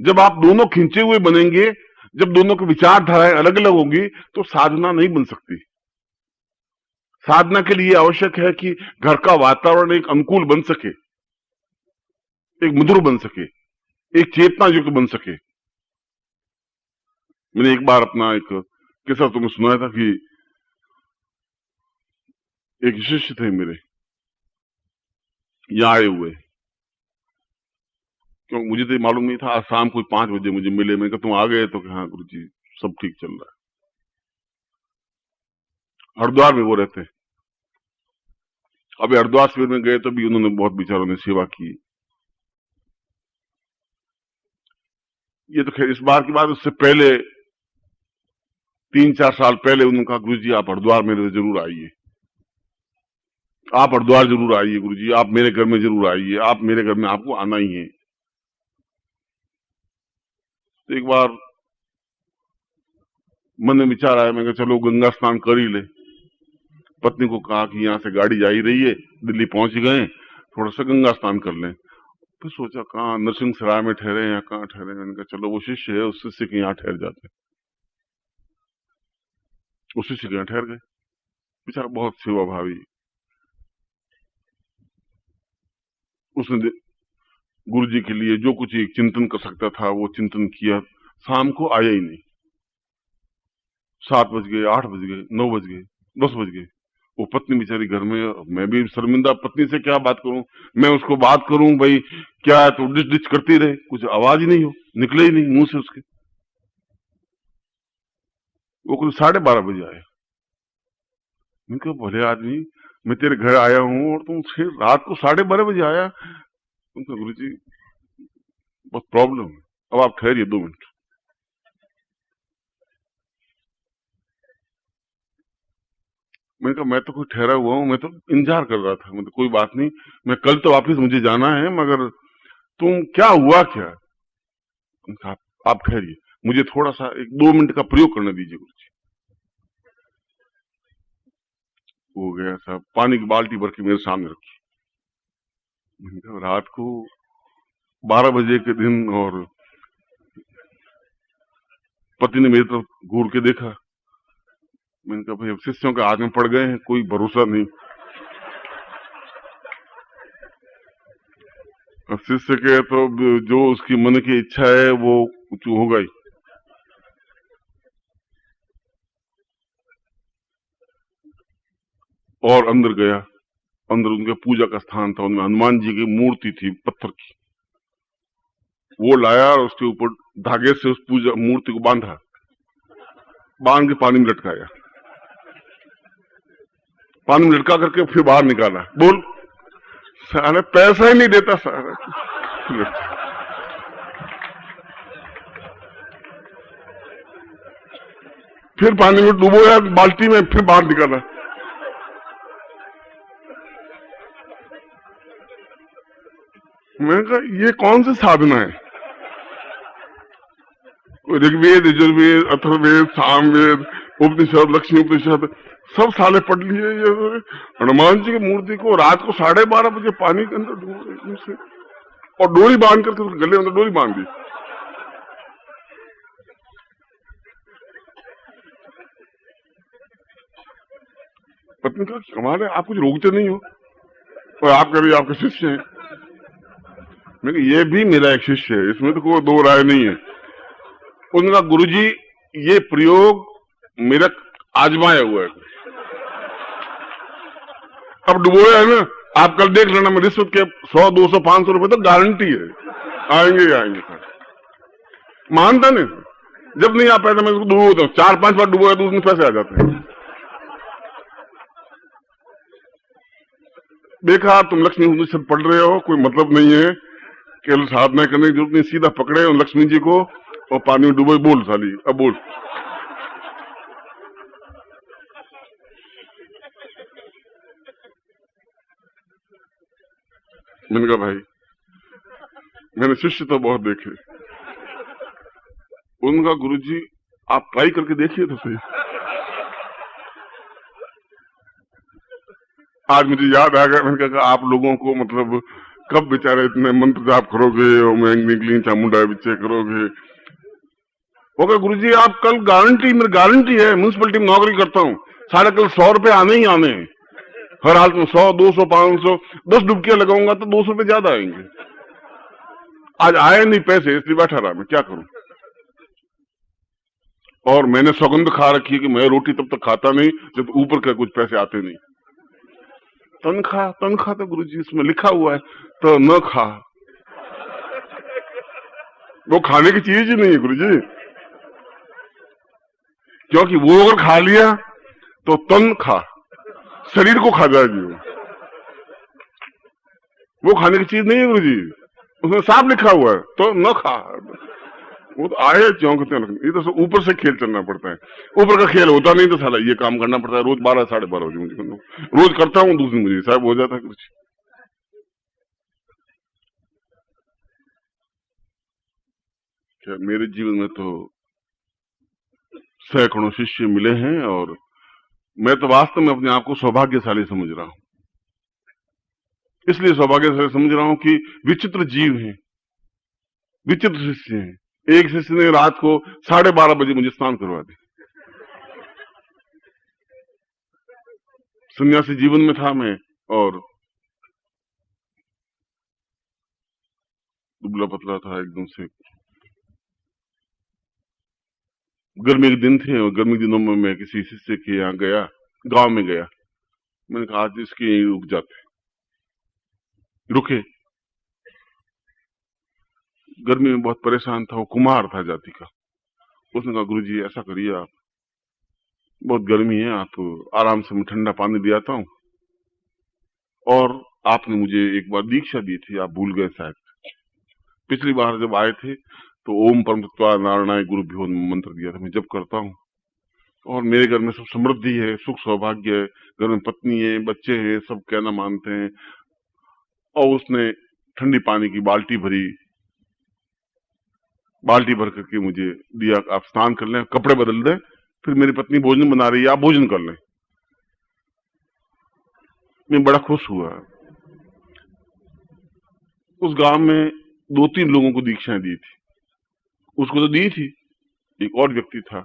जब आप दोनों खिंचे हुए बनेंगे, जब दोनों की विचारधाराएं अलग अलग होगी, तो साधना नहीं बन सकती। साधना के लिए आवश्यक है कि घर का वातावरण एक अनुकूल बन सके, एक मधुर बन सके, एक चेतना युक्त बन सके। मैंने एक बार अपना एक किस्सा तुम्हें सुनाया था कि एक शिष्य थे मेरे, यहां आए हुए, क्योंकि मुझे तो मालूम नहीं था। आज शाम को 5 बजे मुझे मिले, मैंने कहा तुम आ गए? तो हाँ गुरुजी सब ठीक चल रहा है। हरिद्वार में वो रहते हैं। अभी हरिद्वार शिविर में गए तो भी उन्होंने बहुत बेचारों ने सेवा की। ये तो खैर इस बार की बात, उससे पहले 3-4 साल पहले उन्होंने कहा गुरुजी आप हरिद्वार मेरे जरूर आइए, आप हरिद्वार जरूर आइए गुरुजी, आप मेरे घर में जरूर आइए, आप मेरे घर में आपको आना ही है। तो एक बार मन में विचार आया, मैं कहा चलो गंगा स्नान कर ही ले। पत्नी को कहा कि यहां से गाड़ी जा ही रही है, दिल्ली पहुंच गए, थोड़ा सा गंगा स्नान कर लें। फिर सोचा कहाँ नरसिंह सराय में ठहरे या कहाँ ठहरे। मैंने कहा चलो वो शिष्य है, उस शिष्य के यहाँ ठहर जाते। उस शिष्य के यहाँ ठहर गए। बेचारा बहुत सेवाभावी, उसने गुरुजी के लिए जो कुछ एक चिंतन कर सकता था वो चिंतन किया। शाम को आया ही नहीं। 7 बज गए, 8 बज गए, 9 बज गए, 10 बज गए, वो पत्नी बेचारी घर में, मैं भी शर्मिंदा, पत्नी से क्या बात करूं, मैं उसको बात करूं भाई क्या है, तो डिच डिच करती रहे, कुछ आवाज ही नहीं हो, निकले ही नहीं मुंह से उसके। वो कुछ 12:30 बजे आया। मैंने कहा भले आदमी, मैं तेरे घर आया हूं और तुम फिर रात को 12:30 बजे आया। उनका गुरु जी बहुत प्रॉब्लम है, अब आप ठहरिए 2 मिनट। मैंने कहा मैं तो कोई ठहरा हुआ हूं, मैं तो इंतजार कर रहा था, मतलब कोई बात नहीं, मैं कल तो वापिस मुझे जाना है, मगर तुम क्या हुआ क्या? उन्होंने कहा आप ठहरिए, मुझे थोड़ा सा 1-2 मिनट का प्रयोग करने दीजिए गुरु जी। हो गया साहब, पानी की बाल्टी भर के मेरे सामने रखी। मैंने कहा रात को 12 बजे के दिन, और पति ने मेरी तरफ घूर के देखा। मैंने कहा भाई अब शिष्यों के हाथ में पड़ गए हैं, कोई भरोसा नहीं। अब शिष्य के तो जो उसकी मन की इच्छा है वो कुछ होगा ही। और अंदर गया, अंदर उनके पूजा का स्थान था, उनमें हनुमान जी की मूर्ति थी पत्थर की, वो लाया और उसके ऊपर धागे से उस पूजा मूर्ति को बांधा, बांध के पानी में लटकाया, पानी में लटका करके फिर बाहर निकाला। बोल, सारे पैसा ही नहीं देता सारा। फिर पानी में डुबोया बाल्टी में, फिर बाहर निकाला। मैंने कहा ये कौन सी साधना है? ऋग्वेद, यजुर्वेद, अथर्ववेद, सामवेद, उपनिषद, लक्ष्मी उपनिषद सब साले पढ़ लिए। ये हनुमान जी की मूर्ति को रात को 12:30 बजे पानी के अंदर डूबो से, और डोरी बांध करके उसके गले में डोरी बांध दी। पत्नी का कमाल है, आप कुछ रोकते नहीं हो और आप कह रही आपके शिष्य हैं। मैं ये भी मेरा एक शिष्य है, इसमें तो कोई दो राय नहीं है। उनका गुरुजी ये प्रयोग मेरा आजमाया हुआ है, अब डुबोया है ना, आप कल देख लेना, मैं रिश्वत के 100, 200, 500 रुपए तो गारंटी है, आएंगे ही आएंगे। मानता नहीं, जब नहीं आ पाया मैं उसको डुबोता हूँ, 4-5 बार डुबोया तो उसमें पैसे आ जाते हैं। देखा तुम लक्ष्मी उपनिषद पढ़ रहे हो, कोई मतलब नहीं है, केवल साधना करने की जरूरत नहीं, सीधा पकड़े और लक्ष्मी जी को और पानी में डूबो। बोल साली, अब बोल। मैंने कहा भाई मैंने शिष्य तो बहुत देखे। उनका गुरुजी आप ट्राई करके देखिए तो सही। आज मुझे याद आ गया, मैंने कहा आप लोगों को मतलब कब बेचारे इतने मंत्र जाप करोगे और मैं निकली चामुंडा बिचे करोगे। वो कहा गुरुजी आप कल गारंटी, मेरी गारंटी है, म्यूनसिपलिटी में नौकरी करता हूँ, साढ़े कल 100 रुपए आने ही आने हैं, हर हाल में 100, 200, 500, 10 डुबकियां लगाऊंगा तो 200 रुपए ज्यादा आएंगे। आज आए नहीं पैसे, इसलिए बैठा रहा, मैं क्या करूं। और मैंने सौगंध खा रखी है कि मैं रोटी तब तक खाता नहीं जब ऊपर का कुछ पैसे आते नहीं। तनख्वाह, तनख्वाह तो गुरुजी इसमें लिखा हुआ है, तो न खा, वो खाने की चीज ही नहीं है गुरुजी, क्योंकि वो अगर खा लिया तो तन खा, शरीर को खा जाएगी, वो खाने की चीज नहीं है गुरुजी, उसमें साफ लिखा हुआ है, तो न खा। वो तो आए चौंकते हैं, ये तो ऊपर से खेल चलना पड़ता है, ऊपर का खेल होता नहीं तो साला ये काम करना पड़ता है रोज 12, 12:30 बजे मुझे, रोज करता हूँ, दूसरी मुझे साहब हो जाता है कुछ। क्या मेरे जीवन में तो सैकड़ों शिष्य मिले हैं, और मैं तो वास्तव में अपने आप को सौभाग्यशाली समझ रहा हूं। इसलिए सौभाग्यशाली समझ रहा हूं कि विचित्र जीव हैं, विचित्र शिष्य हैं। एक शिष्य ने रात को 12:30 बजे मुझे स्नान करवा दी। सन्यासी जीवन में था मैं, और दुबला पतला था एकदम से। गर्मी के दिन थे, और गर्मी के दिनों में मैं किसी शिष्य के यहाँ गया, गांव में गया, मैंने कहा आज इसके यहीं रुक जाते। रुके। गर्मी में बहुत परेशान था, वो कुम्हार था जाति का। उसने कहा गुरुजी ऐसा करिए, आप बहुत गर्मी है, आप आराम से मैं ठंडा पानी ले आता हूं, और आपने मुझे एक बार दीक्षा दी थी, आप भूल गए शायद। पिछली बार जब आए थे तो ओम परम तत्वा नारायणाय गुरुभ्यो नमः मंत्र दिया था, मैं जब करता हूं। और मेरे घर में सब समृद्धि है, सुख सौभाग्य है, घर में पत्नी है, बच्चे हैं, सब कहना मानते हैं। और उसने ठंडी पानी की बाल्टी भर करके मुझे दिया, आप स्नान कर लें, कपड़े बदल दें, फिर मेरी पत्नी भोजन बना रही है, आप भोजन कर लें। मैं बड़ा खुश हुआ। उस गांव में 2-3 लोगों को दीक्षाएं दी थी, उसको तो दी थी, एक और व्यक्ति था,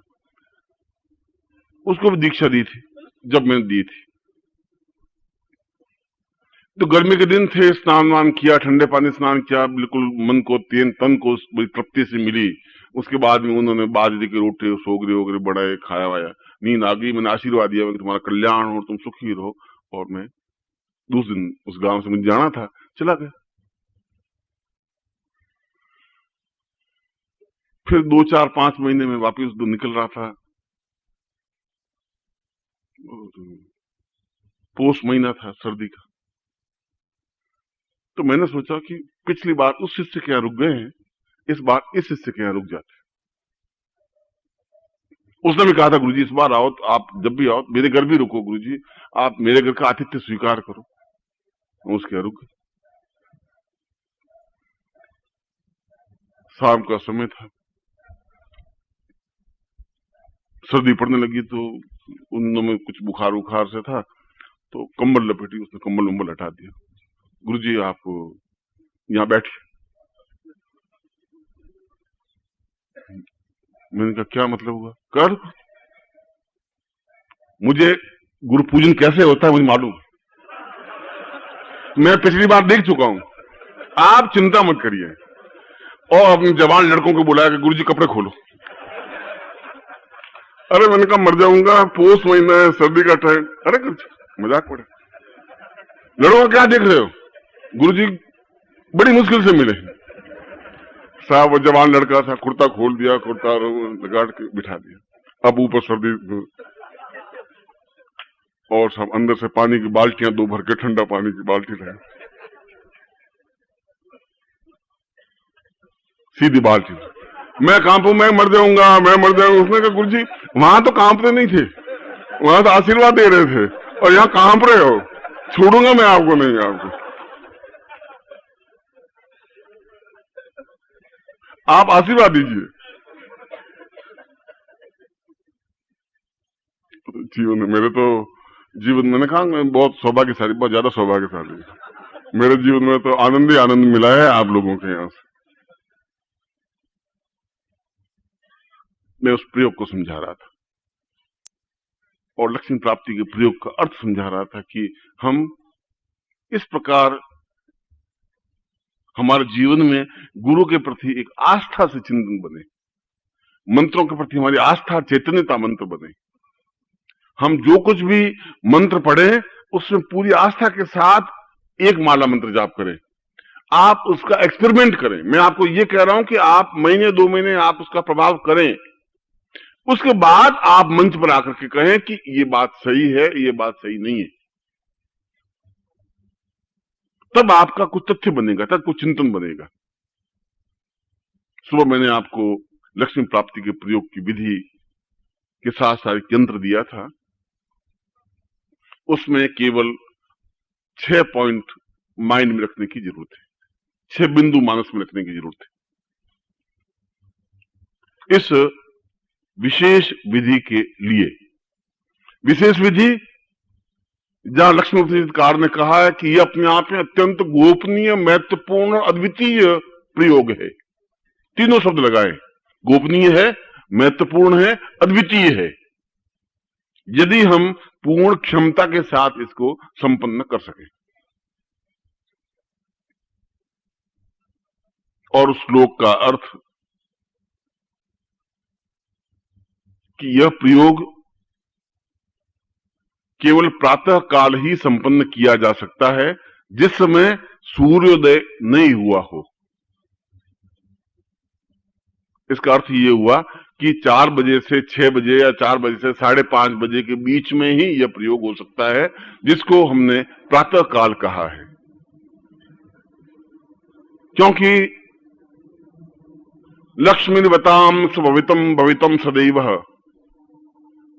उसको भी दीक्षा दी थी जब मैंने दी थी। तो गर्मी के दिन थे, स्नान वान किया, ठंडे पानी स्नान किया, बिल्कुल मन को तन को बड़ी तृप्ति से मिली। उसके बाद में उन्होंने बाजरे के रोटे सोगरे वगैरह बनाए, खाया वाया, नींद आ गई। मैंने आशीर्वाद दिया कि तुम्हारा कल्याण हो, तुम सुखी रहो। और मैं दूसरे दिन उस गांव से मुझे जाना था, चला गया। फिर 2-4-5 महीने में वापिस निकल रहा था, पोष महीना था सर्दी का। तो मैंने सोचा कि पिछली बार उस शिष्य के यहां रुक गए हैं, इस बार इस शिष्य के यहां रुक जाते। उसने भी कहा था गुरुजी इस बार आओ तो आप जब भी आओ मेरे घर भी रुको, गुरुजी आप मेरे घर का आतिथ्य स्वीकार करो। उसके यहां रुक गए। शाम का समय था, सर्दी पड़ने लगी, तो उन में कुछ बुखार उखार से था, तो कंबल लपेटी, उसने कंबल वंबल हटा दिया। गुरुजी आप यहां बैठिए। मैंने कहा क्या मतलब हुआ? कर, मुझे गुरु पूजन कैसे होता है मुझे मालूम, मैं पिछली बार देख चुका हूं, आप चिंता मत करिए। और अपने जवान लड़कों को बुलाया कि गुरुजी कपड़े खोलो। अरे मैंने कहा मर जाऊंगा, पोष महीना है, सर्दी का टाइम। अरे मजाक पड़े, लड़कों क्या देख रहे हो? गुरुजी बड़ी मुश्किल से मिले साहब। वो जवान लड़का था, कुर्ता खोल दिया, कुर्ता लगा के बिठा दिया। अब ऊपर सर्दी, और सब अंदर से पानी की बाल्टियां 2 भर के, ठंडा पानी की बाल्टी लाए, सीधी बाल्टी। मैं कांपू, मैं मर जाऊंगा, मैं मर जाऊंगा। उसने कहा गुरुजी वहां तो कांपते नहीं थे, वहां तो आशीर्वाद दे रहे थे, और यहाँ कांप रहे हो, छोड़ूंगा मैं आपको नहीं, आपको आप आशीर्वाद दीजिए। जीवन में मेरे तो जीवन, मैंने कहा मैं बहुत सौभाग्यशाली, बहुत ज्यादा सौभाग्यशाली। मेरे जीवन में तो आनंद ही आनंद मिला है आप लोगों के यहां से। मैं उस प्रयोग को समझा रहा था, और लक्ष्मी प्राप्ति के प्रयोग का अर्थ समझा रहा था कि हम इस प्रकार हमारे जीवन में गुरु के प्रति एक आस्था से चिंतन बने, मंत्रों के प्रति हमारी आस्था चैतन्यता मंत्र बने। हम जो कुछ भी मंत्र पढ़े उसमें पूरी आस्था के साथ एक माला मंत्र जाप करें, आप उसका एक्सपेरिमेंट करें। मैं आपको ये कह रहा हूं कि आप महीने 2 महीने आप उसका प्रभाव करें, उसके बाद आप मंच पर आकर के कहें कि ये बात सही है, ये बात सही नहीं है। तब आपका कुछ तथ्य बनेगा, तब कुछ चिंतन बनेगा। सुबह मैंने आपको लक्ष्मी प्राप्ति के प्रयोग की विधि के साथ साथ यंत्र दिया था, उसमें केवल 6 पॉइंट माइंड में रखने की जरूरत है, 6 बिंदु मानस में रखने की जरूरत है इस विशेष विधि के लिए। विशेष विधि जहां लक्ष्मीकार ने कहा है कि यह अपने आप में अत्यंत गोपनीय, महत्वपूर्ण, अद्वितीय प्रयोग है। तीनों शब्द लगाए, गोपनीय है, महत्वपूर्ण है, अद्वितीय है, यदि हम पूर्ण क्षमता के साथ इसको संपन्न कर सके। और उस श्लोक का अर्थ कि यह प्रयोग केवल प्रातः काल ही संपन्न किया जा सकता है, जिस समय सूर्योदय नहीं हुआ हो। इसका अर्थ ये हुआ कि 4 बजे से 6 बजे या 4 बजे से 5:30 बजे के बीच में ही यह प्रयोग हो सकता है, जिसको हमने प्रातः काल कहा है। क्योंकि लक्ष्मीवताम स्वभवितम भवितम सदैव,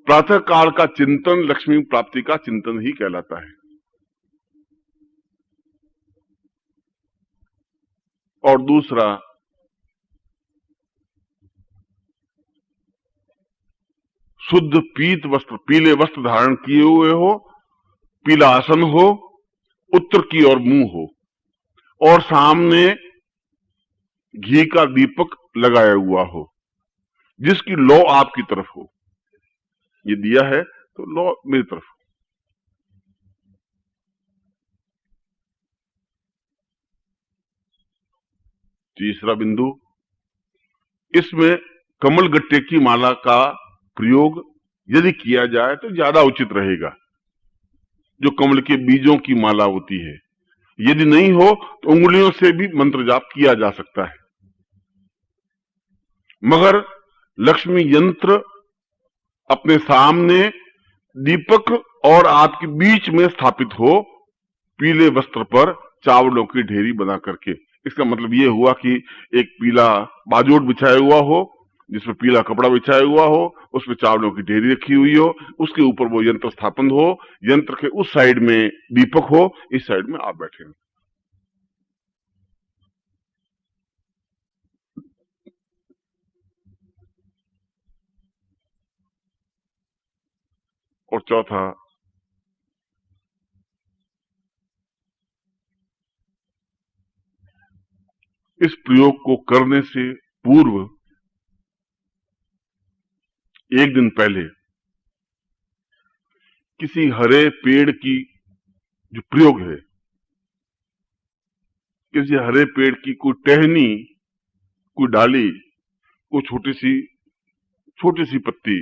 प्रातः काल का चिंतन लक्ष्मी प्राप्ति का चिंतन ही कहलाता है। और दूसरा, शुद्ध पीत वस्त्र, पीले वस्त्र धारण किए हुए हो, पीला आसन हो, उत्तर की ओर मुंह हो, और सामने घी का दीपक लगाया हुआ हो, जिसकी लौ आपकी तरफ हो। ये दिया है तो लौ मेरी तरफ हो। तीसरा बिंदु, इसमें कमल गट्टे की माला का प्रयोग यदि किया जाए तो ज्यादा उचित रहेगा, जो कमल के बीजों की माला होती है। यदि नहीं हो तो उंगलियों से भी मंत्र जाप किया जा सकता है, मगर लक्ष्मी यंत्र अपने सामने दीपक और आपके बीच में स्थापित हो, पीले वस्त्र पर चावलों की ढेरी बना करके। इसका मतलब यह हुआ कि एक पीला बाजोट बिछाया हुआ हो, जिसमें पीला कपड़ा बिछाया हुआ हो, उसमें चावलों की ढेरी रखी हुई हो, उसके ऊपर वो यंत्र स्थापन हो, यंत्र के उस साइड में दीपक हो, इस साइड में आप बैठे हो। और चौथा, इस प्रयोग को करने से पूर्व एक दिन पहले किसी हरे पेड़ की जो प्रयोग है, किसी हरे पेड़ की कोई टहनी, कोई डाली, कोई छोटी सी पत्ती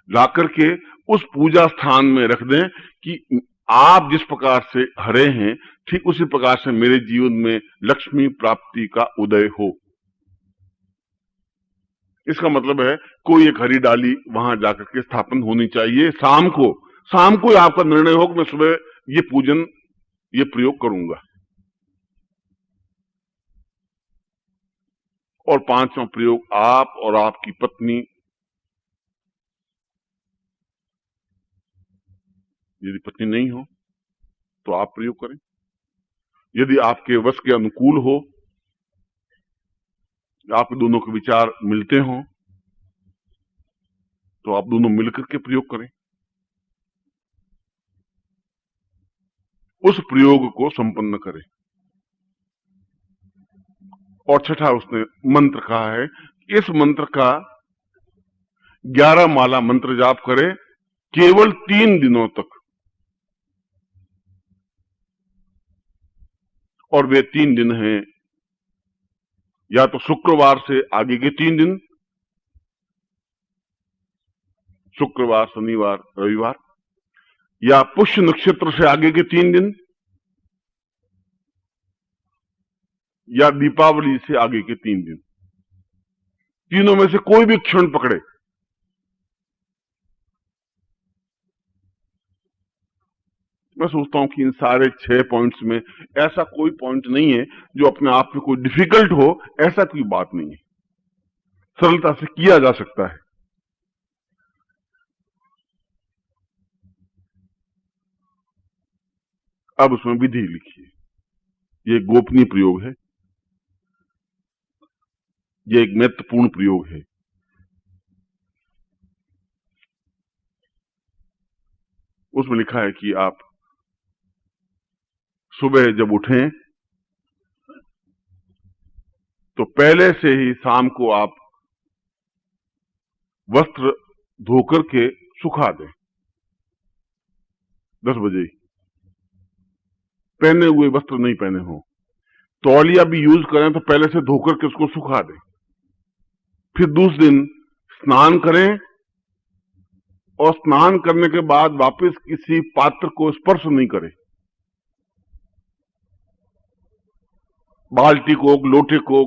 ला करके उस पूजा स्थान में रख दें कि आप जिस प्रकार से हरे हैं, ठीक उसी प्रकार से मेरे जीवन में लक्ष्मी प्राप्ति का उदय हो। इसका मतलब है कोई एक हरी डाली वहां जाकर के स्थापन होनी चाहिए। शाम को आपका निर्णय हो कि मैं सुबह ये पूजन, ये प्रयोग करूंगा। और पांचवा प्रयोग, आप और आपकी पत्नी, यदि पत्नी नहीं हो तो आप प्रयोग करें। यदि आपके वश के अनुकूल हो, आप दोनों के विचार मिलते हो, तो आप दोनों मिलकर के प्रयोग करें। उस प्रयोग को संपन्न करें। और छठा, उसने मंत्र कहा है, इस मंत्र का 11 माला मंत्र जाप करें केवल 3 दिनों तक। और वे 3 दिन हैं, या तो शुक्रवार से आगे के 3 दिन, शुक्रवार, शनिवार, रविवार, या पुष्य नक्षत्र से आगे के 3 दिन, या दीपावली से आगे के 3 दिन। तीनों में से कोई भी क्षण पकड़े। मैं सोचता हूं कि इन सारे 6 पॉइंट्स में ऐसा कोई पॉइंट नहीं है जो अपने आप में कोई डिफिकल्ट हो, ऐसा कोई बात नहीं है, सरलता से किया जा सकता है। अब उसमें विधि लिखिए। ये गोपनीय प्रयोग है, ये एक महत्वपूर्ण प्रयोग है। उसमें लिखा है कि आप सुबह जब उठें तो पहले से ही शाम को आप वस्त्र धोकर के सुखा दें। 10 बजे पहने हुए वस्त्र नहीं पहने हो, तौलिया भी यूज करें तो पहले से धोकर के उसको सुखा दें। फिर दूसरे दिन स्नान करें और स्नान करने के बाद वापस किसी पात्र को स्पर्श नहीं करे, बाल्टी को, लोटे को,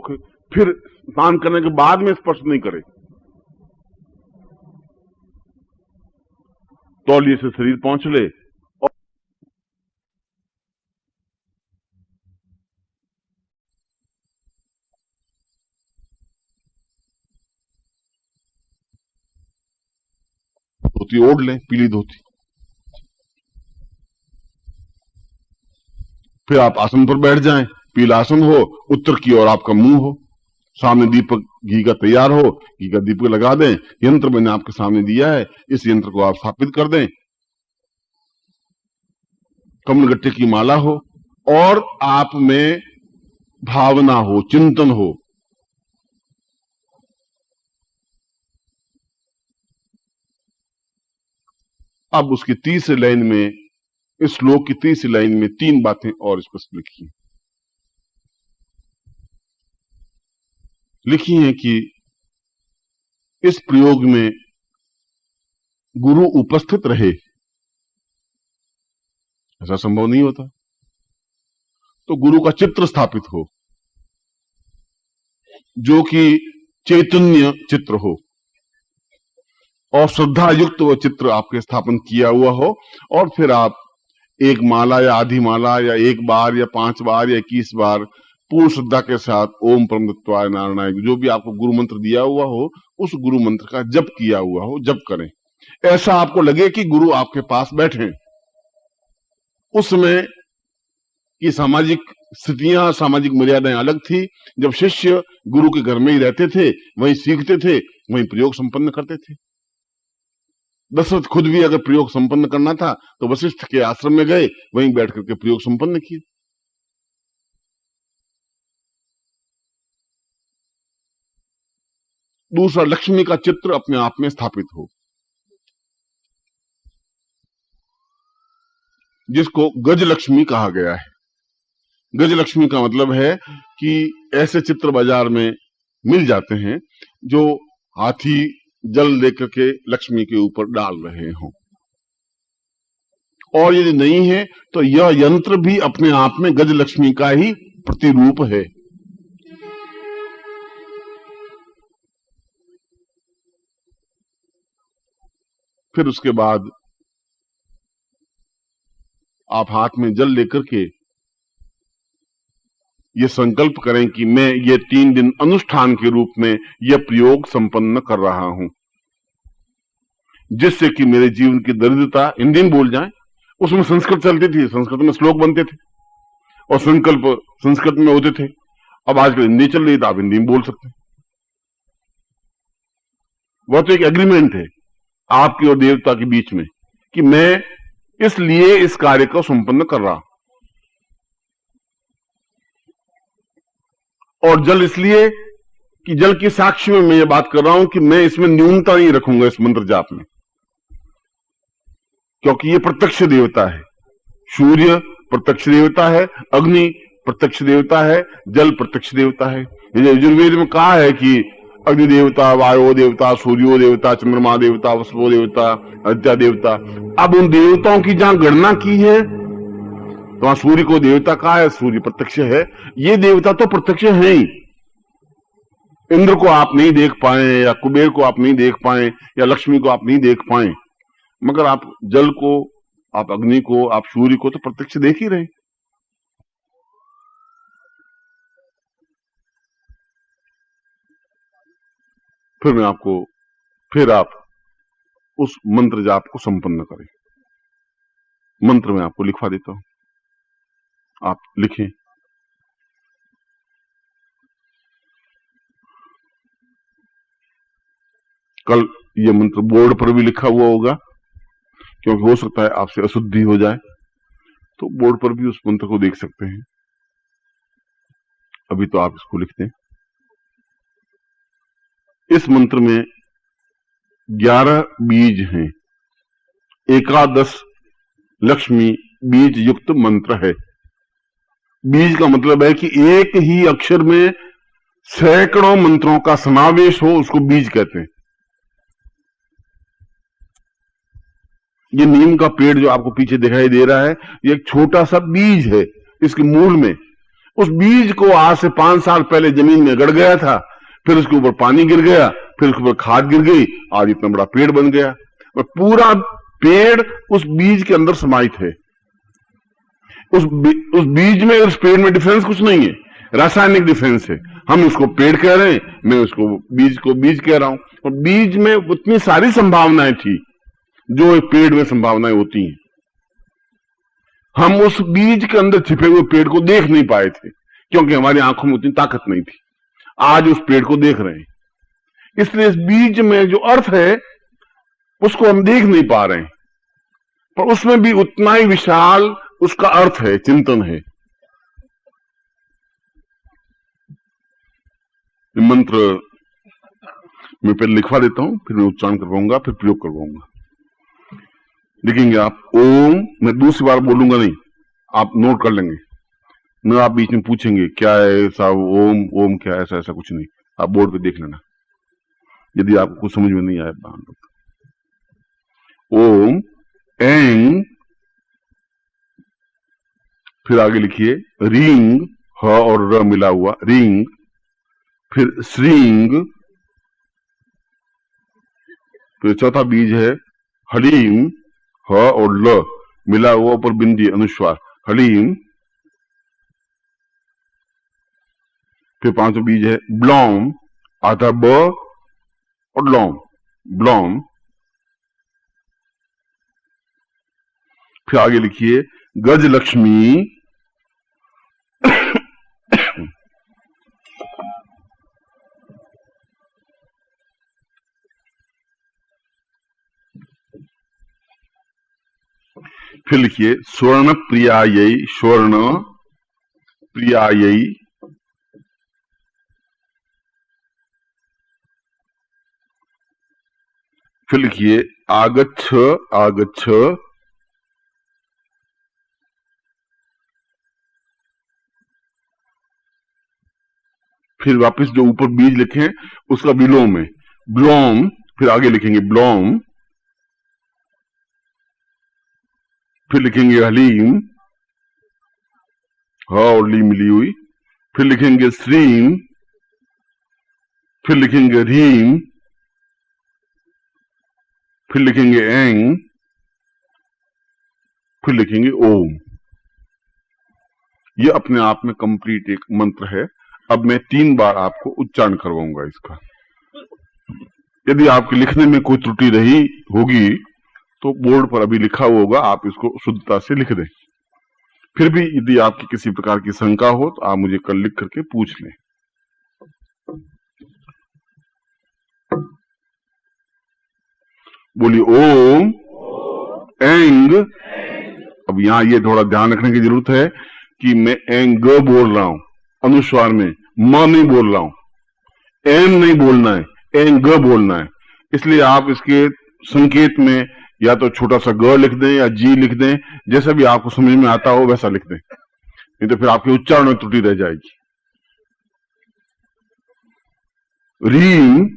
फिर स्नान करने के बाद में स्पर्श नहीं करे, तौलिए से शरीर पहुंच ले। धोती ओढ़ लें, पीली धोती। फिर आप आसन पर बैठ जाएं, पीला आसन हो, उत्तर की ओर आपका मुंह हो, सामने दीपक घी का तैयार हो, घी का दीपक लगा दें। यंत्र मैंने आपके सामने दिया है, इस यंत्र को आप स्थापित कर दें। कमलगट्टे की माला हो और आप में भावना हो, चिंतन हो। अब उसकी तीसरी लाइन में, इस श्लोक की तीसरी लाइन में 3 बातें और स्पष्ट लिखी हैं कि इस प्रयोग में गुरु उपस्थित रहे, ऐसा संभव नहीं होता। तो गुरु का चित्र स्थापित हो, जो कि चैतन्य चित्र हो और श्रद्धा युक्त वो चित्र आपके स्थापन किया हुआ हो, और फिर आप एक माला या आधी माला या 1 बार या 5 बार या 21 बार पूर्ण श्रद्धा के साथ ओम परमतत्वाय नारायणाय, जो भी आपको गुरु मंत्र दिया हुआ हो, उस गुरु मंत्र का जप किया हुआ हो, जप करें। ऐसा आपको लगे कि गुरु आपके पास बैठे। उस समय की सामाजिक स्थितियां, सामाजिक मर्यादाएं अलग थी। जब शिष्य गुरु के घर में ही रहते थे, वहीं सीखते थे, वहीं प्रयोग संपन्न करते थे। दशरथ खुद भी अगर प्रयोग संपन्न करना था तो वशिष्ठ के आश्रम में गए, वहीं बैठ करके प्रयोग संपन्न किए। दूसरा, लक्ष्मी का चित्र अपने आप में स्थापित हो, जिसको गजलक्ष्मी कहा गया है। गजलक्ष्मी का मतलब है कि ऐसे चित्र बाजार में मिल जाते हैं जो हाथी जल लेकर के लक्ष्मी के ऊपर डाल रहे हों, और यदि नहीं है तो यह यंत्र भी अपने आप में गजलक्ष्मी का ही प्रतिरूप है। फिर उसके बाद आप हाथ में जल लेकर के ये संकल्प करें कि मैं ये 3 दिन अनुष्ठान के रूप में यह प्रयोग संपन्न कर रहा हूं, जिससे कि मेरे जीवन की दरिद्रता, हिंदी में बोल जाए। उसमें संस्कृत चलती थी, संस्कृत में श्लोक बनते थे और संकल्प संस्कृत में होते थे। अब आजकल हिंदी चल रही है तो आप हिंदी में बोल सकते हैं। वह तो एक एग्रीमेंट है आपकी और देवता के बीच में कि मैं इसलिए इस कार्य को संपन्न कर रहा हूं, और जल इसलिए कि जल की साक्षी में मैं ये बात कर रहा हूं कि मैं इसमें न्यूनता नहीं रखूंगा इस मंत्र जाप में, क्योंकि ये प्रत्यक्ष देवता है। सूर्य प्रत्यक्ष देवता है, अग्नि प्रत्यक्ष देवता है, जल प्रत्यक्ष देवता है। यजुर्वेद में कहा है कि अग्नि देवता, वायु देवता, सूर्यो देवता, चंद्रमा देवता, वसुओ देवता, आदित्य देवता। अब उन देवताओं की जहां गणना की है तो वहां सूर्य को देवता कहा है, सूर्य प्रत्यक्ष है। ये देवता तो प्रत्यक्ष है ही। इंद्र को आप नहीं देख पाए, या कुबेर को आप नहीं देख पाए, या लक्ष्मी को आप नहीं देख पाए, मगर आप जल को, आप अग्नि को, आप सूर्य को तो प्रत्यक्ष देख ही रहे। फिर आप उस मंत्र जाप को संपन्न करें। मंत्र मैं आपको लिखवा देता हूं, आप लिखें। कल ये मंत्र बोर्ड पर भी लिखा हुआ होगा, क्योंकि हो सकता है आपसे अशुद्धि हो जाए, तो बोर्ड पर भी उस मंत्र को देख सकते हैं। अभी तो आप इसको लिख दें। इस मंत्र में 11 बीज हैं, एकादश लक्ष्मी बीज युक्त मंत्र है। बीज का मतलब है कि एक ही अक्षर में सैकड़ों मंत्रों का समावेश हो, उसको बीज कहते हैं। ये नीम का पेड़ जो आपको पीछे दिखाई दे रहा है, ये एक छोटा सा बीज है इसके मूल में। उस बीज को आज से 5 साल पहले जमीन में गड़ गया था, फिर उसके ऊपर पानी गिर गया, फिर उसके ऊपर खाद गिर गई, आज इतना बड़ा पेड़ बन गया। और पूरा पेड़ उस बीज के अंदर समाहित है। उस बीज में, उस पेड़ में डिफरेंस कुछ नहीं है, रासायनिक डिफरेंस है। हम उसको पेड़ कह रहे हैं, मैं उसको बीज को बीज कह रहा हूं। और बीज में उतनी सारी संभावनाएं थी जो एक पेड़ में संभावनाएं होती हैं। हम उस बीज के अंदर छिपे हुए पेड़ को देख नहीं पाए थे क्योंकि हमारी आंखों में उतनी ताकत नहीं थी। आज उस पेड़ को देख रहे हैं, इसलिए इस बीज में जो अर्थ है उसको हम देख नहीं पा रहे हैं, पर उसमें भी उतना ही विशाल उसका अर्थ है, चिंतन है। मंत्र मैं पहले लिखवा देता हूं, फिर मैं उच्चारण करवाऊंगा, फिर प्रयोग करवाऊंगा। लिखेंगे आप ओम, मैं दूसरी बार बोलूंगा नहीं, आप नोट कर लेंगे, न आप बीच में पूछेंगे क्या है साहब, ओम ओम क्या है, ऐसा ऐसा कुछ नहीं, आप बोर्ड पे देख लेना यदि आपको कुछ समझ में नहीं आए। ओम एंग, फिर आगे लिखिए रिंग, ह और र मिला हुआ रिंग, फिर श्रींग, फिर चौथा बीज है हलीम, ह और ल मिला हुआ ऊपर बिंदी अनुस्वार हलीम, फिर पांचवा बीज है ब्लॉम, आधा ब और लॉम, ब्लॉम, फिर आगे लिखिए गजलक्ष्मी, फिर लिखिए स्वर्ण प्रियायै, स्वर्ण प्रियायै, फिर लिखिए आगच्छ आगच्छ, फिर वापस जो ऊपर बीज लिखे उसका विलोम है ब्लोम, फिर आगे लिखेंगे ब्लोम, फिर लिखेंगे हलीम, ह और ली मिली हुई, फिर लिखेंगे श्रीम, फिर लिखेंगे रीम, फिर लिखेंगे एंग, फिर लिखेंगे ओम। ये अपने आप में कंप्लीट एक मंत्र है। अब मैं 3 बार आपको उच्चारण करवाऊंगा इसका। यदि आपके लिखने में कोई त्रुटि रही होगी तो बोर्ड पर अभी लिखा हुआ होगा, आप इसको शुद्धता से लिख दें। फिर भी यदि आपकी किसी प्रकार की शंका हो तो आप मुझे कल लिख करके पूछ लें। बोलिए ओम एंग। अब यहां ये थोड़ा ध्यान रखने की जरूरत है कि मैं एंग बोल रहा हूं अनुस्वार में, म नहीं बोल रहा हूं, एन नहीं बोलना है, एंग बोलना है। इसलिए आप इसके संकेत में या तो छोटा सा ग लिख दें या जी लिख दें, जैसा भी आपको समझ में आता हो वैसा लिख दें, नहीं तो फिर आपके उच्चारण में त्रुटि रह जाएगी। रीम,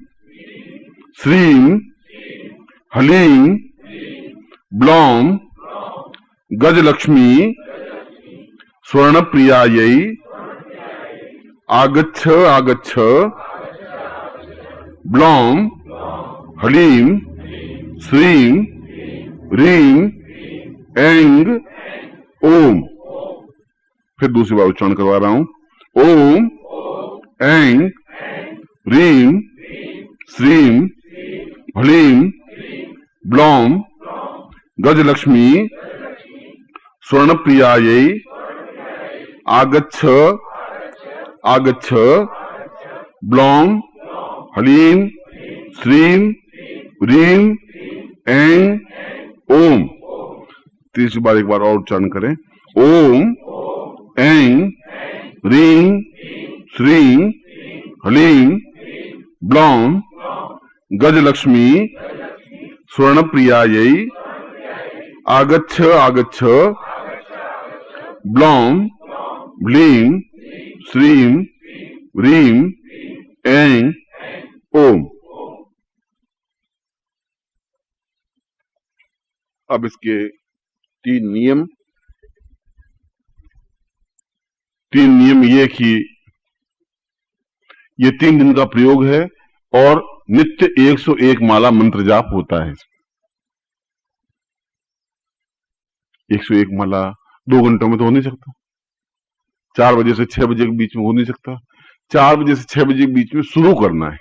श्रीम, हलीम, ब्लॉम, गजलक्ष्मी, स्वर्ण प्रियायै, आगच्छ आगच्छ, ब्लॉम, हलीम, श्रीम, रीम, एंग, ओम। फिर दूसरी बार उच्चारण करवा रहा हूं। ओम एंग रीम श्रीम हलीम ब्लॉम गजलक्ष्मी स्वर्ण प्रियायै आगच्छ आगच्छ ब्लॉम हलीम श्रीम रीम एंग ओम। तीसरी बार एक बार और उच्चारण करें। ओम एंग रीम श्रीम हलीम ब्लॉम गजलक्ष्मी स्वर्ण प्रियायै आगच्छ आगच्छ ब्लॉम ह्लीम श्रीम रीम ऐं ओम। अब इसके तीन नियम ये कि ये 3 दिन का प्रयोग है और नित्य 101 माला मंत्र जाप होता है। 101 माला 2 घंटों में तो हो नहीं सकता, 4 बजे से 6 बजे के बीच में हो नहीं सकता। 4 बजे से 6 बजे के बीच में शुरू करना है।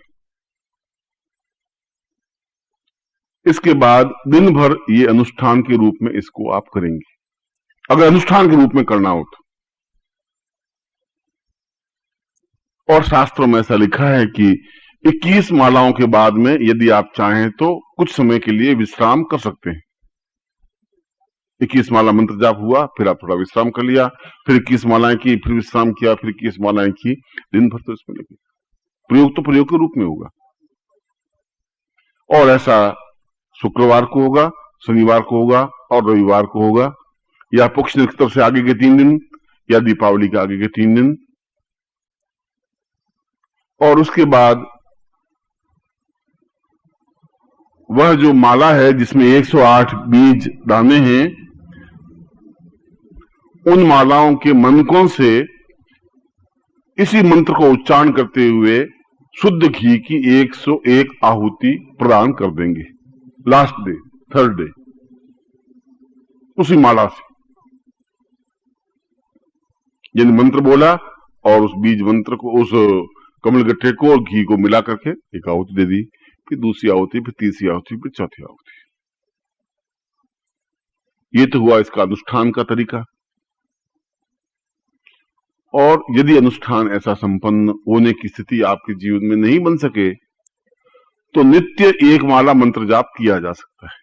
इसके बाद दिन भर ये अनुष्ठान के रूप में इसको आप करेंगे, अगर अनुष्ठान के रूप में करना हो तो। और शास्त्रों में ऐसा लिखा है कि 21 मालाओं के बाद में यदि आप चाहें तो कुछ समय के लिए विश्राम कर सकते हैं। 21 माला मंत्र जाप हुआ, फिर आप थोड़ा विश्राम कर लिया, फिर 21 मालाएं की, फिर विश्राम किया, फिर 21 मालाएं की, दिन भर तो इसमें लगे। प्रयोग तो प्रयोग के रूप में होगा। और ऐसा शुक्रवार को होगा, शनिवार को होगा और रविवार को होगा, या पुष्य नक्षत्र से आगे के 3 दिन, या दीपावली के आगे के 3 दिन। और उसके बाद वह जो माला है जिसमें 108 बीज दाने हैं, उन मालाओं के मनकों से इसी मंत्र को उच्चारण करते हुए शुद्ध घी की 101 आहुति प्रदान कर देंगे लास्ट डे, थर्ड डे, उसी माला से। यानी मंत्र बोला और उस बीज मंत्र को, उस कमल गट्ठे को और घी को मिला करके एक आहुति दे दी, फिर दूसरी आहुति, फिर तीसरी आहुति, फिर चौथी आहुति। ये तो हुआ इसका अनुष्ठान का तरीका। और यदि अनुष्ठान ऐसा संपन्न होने की स्थिति आपके जीवन में नहीं बन सके तो नित्य 1 माला मंत्र जाप किया जा सकता है।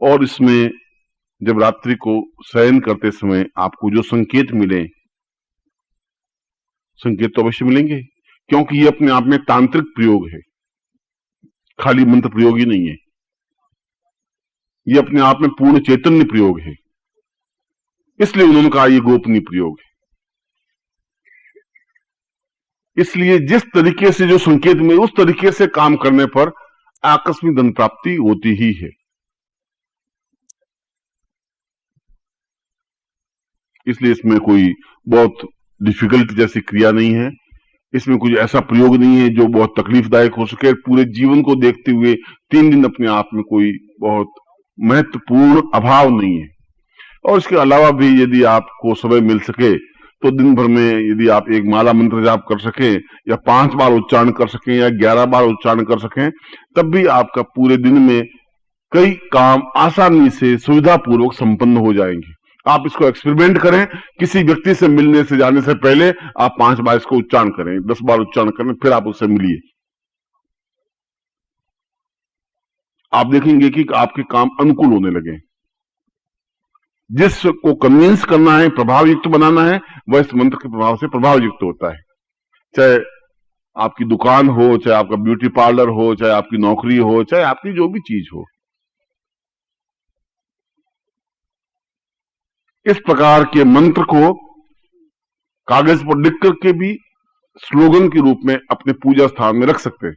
और इसमें जब रात्रि को शयन करते समय आपको जो संकेत मिले, संकेत तो अवश्य मिलेंगे, क्योंकि ये अपने आप में तांत्रिक प्रयोग है, खाली मंत्र प्रयोग ही नहीं है। ये अपने आप में पूर्ण चैतन्य प्रयोग है, इसलिए उन्होंने कहा ये गोपनीय प्रयोग है। इसलिए जिस तरीके से जो संकेत मिले उस तरीके से काम करने पर आकस्मिक धन प्राप्ति होती ही है। इसलिए इसमें कोई बहुत डिफिकल्ट जैसी क्रिया नहीं है, इसमें कुछ ऐसा प्रयोग नहीं है जो बहुत तकलीफदायक हो सके। पूरे जीवन को देखते हुए 3 दिन अपने आप में कोई बहुत महत्वपूर्ण अभाव नहीं है। और इसके अलावा भी यदि आपको समय मिल सके तो दिन भर में यदि आप 1 माला मंत्र जाप कर सकें, या 5 बार उच्चारण कर सकें, या 11 बार उच्चारण कर सकें, तब भी आपका पूरे दिन में कई काम आसानी से सुविधापूर्वक संपन्न हो जाएंगे। आप इसको एक्सपेरिमेंट करें, किसी व्यक्ति से मिलने से जाने से पहले आप 5 बार इसको उच्चारण करें, 10 बार उच्चारण करें, फिर आप उससे मिलिए। आप देखेंगे कि आपके काम अनुकूल होने लगे। जिसको कन्विंस करना है, प्रभाव युक्त बनाना है, वह इस मंत्र के प्रभाव से प्रभाव युक्त होता है। चाहे आपकी दुकान हो, चाहे आपका ब्यूटी पार्लर हो, चाहे आपकी नौकरी हो, चाहे आपकी जो भी चीज हो। इस प्रकार के मंत्र को कागज पर लिख करके भी स्लोगन के रूप में अपने पूजा स्थान में रख सकते हैं।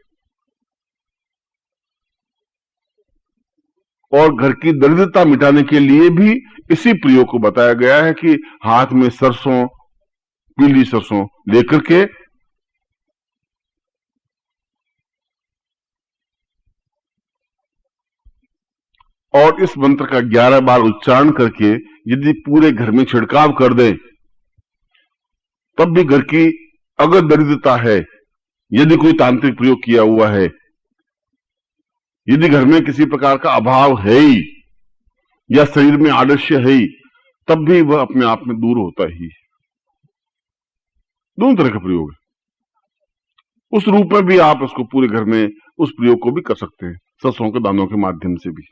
और घर की दरिद्रता मिटाने के लिए भी इसी प्रयोग को बताया गया है कि हाथ में सरसों, पीली सरसों लेकर के और इस मंत्र का 11 बार उच्चारण करके यदि पूरे घर में छिड़काव कर दें, तब भी घर की अगर दरिद्रता है, यदि कोई तांत्रिक प्रयोग किया हुआ है, यदि घर में किसी प्रकार का अभाव है ही या शरीर में आलस्य है ही, तब भी वह अपने आप में दूर होता ही है। दोनों तरह का प्रयोग है। उस रूप में भी आप उसको पूरे घर में उस प्रयोग को भी कर सकते हैं, सरसों के दानों के माध्यम से भी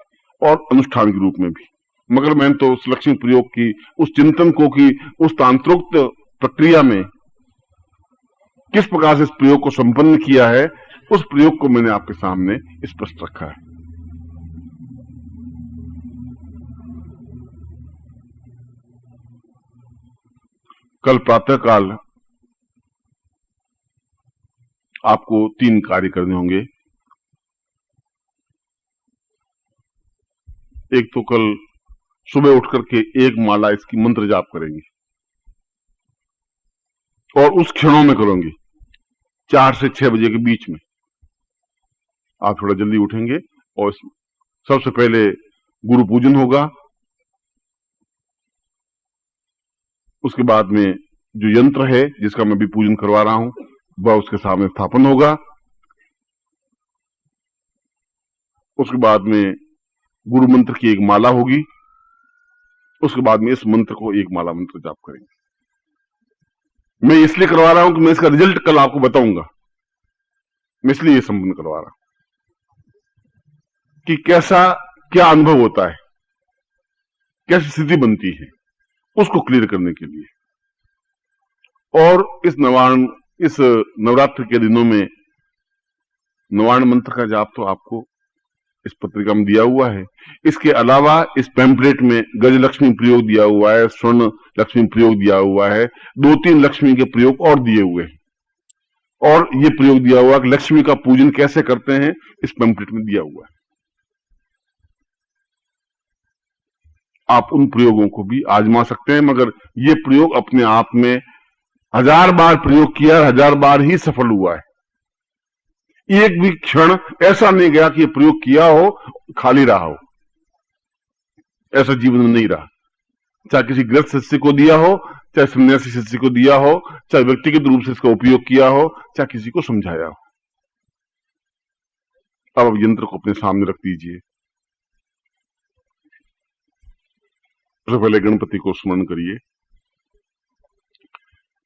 और अनुष्ठान के रूप में भी। मगर मैंने तो उस लक्ष्मी प्रयोग की, उस चिंतन को की, उस तांत्रोक्त प्रक्रिया में किस प्रकार से इस प्रयोग को संपन्न किया है, उस प्रयोग को मैंने आपके सामने स्पष्ट रखा है। कल प्रातःकाल आपको 3 कार्य करने होंगे। एक तो कल सुबह उठ करके 1 माला इसकी मंत्र जाप करेंगे और उस क्षणों में करेंगे 4 से 6 बजे के बीच में। आप थोड़ा जल्दी उठेंगे और सबसे पहले गुरु पूजन होगा, उसके बाद में जो यंत्र है जिसका मैं भी पूजन करवा रहा हूं वह उसके सामने स्थापन होगा। उसके बाद में गुरु मंत्र की 1 माला होगी, उसके बाद में इस मंत्र को 1 माला मंत्र जाप करेंगे। मैं इसलिए करवा रहा हूं कि मैं इसका रिजल्ट कल आपको बताऊंगा। मैं इसलिए संपन्न करवा रहा हूं कि कैसा क्या अनुभव होता है, कैसी स्थिति बनती है, उसको क्लियर करने के लिए। और इस नवरात्र के दिनों में नवार्ण मंत्र का जाप तो आपको इस पत्रिका में दिया हुआ है। इसके अलावा इस पैम्पलेट में गज लक्ष्मी प्रयोग दिया हुआ है, स्वर्ण लक्ष्मी प्रयोग दिया हुआ है, 2-3 लक्ष्मी के प्रयोग और दिए हुए हैं, और ये प्रयोग दिया हुआ कि लक्ष्मी का पूजन कैसे करते हैं इस पैम्पलेट में दिया हुआ है। आप उन प्रयोगों को भी आजमा सकते हैं, मगर ये प्रयोग अपने आप में 1000 बार प्रयोग किया, 1000 बार ही सफल हुआ है। एक भी क्षण ऐसा नहीं गया कि ये प्रयोग किया हो खाली रहा हो, ऐसा जीवन में नहीं रहा। चाहे किसी गृहस्थ शिष्य को दिया हो, चाहे सन्यासी शिष्य को दिया हो, चाहे व्यक्तिगत रूप से इसका उपयोग किया हो, चाहे किसी को समझाया हो। अब आप यंत्र को अपने सामने रख दीजिए। सबसे पहले गणपति को स्मरण करिए।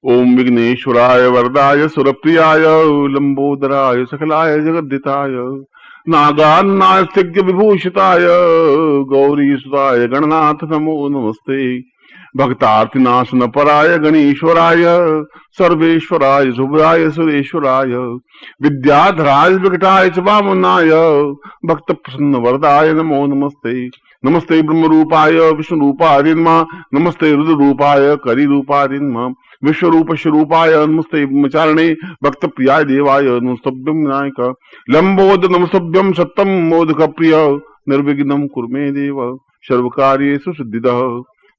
ओम विघ्नेश्वराय वरदाय सुरप्रियाय लंबोदराय सकलाय जगद्दिताय नागान्नाय सिद्ध विभूषिताय गौरीसुताय गणनाथ नमो नमस्ते। भक्तार्थिनाशन पराय गणेश्वराय सर्वेश्वराय शुभराय सुरेश्वराय विद्याधराय विकटाय च वामनाय भक्त प्रसन्न वरदाय नमो नमस्ते। नमस्ते ब्रह्म रूपाय विष्णु रूपाय नमः, नमस्ते रुद्र रूपाय करी रूपाय नमः, विश्वरूप स्वरूपाय नमस्ते ब्रह्मचारिणे भक्त प्रियाय देवाय नमस्तभ्यं विनायक लंबोद नमस्तभ्यं सत्यम मोदक प्रिय निर्विघ्नं कुरु मे देव सर्वकार्येषु सिद्धिदः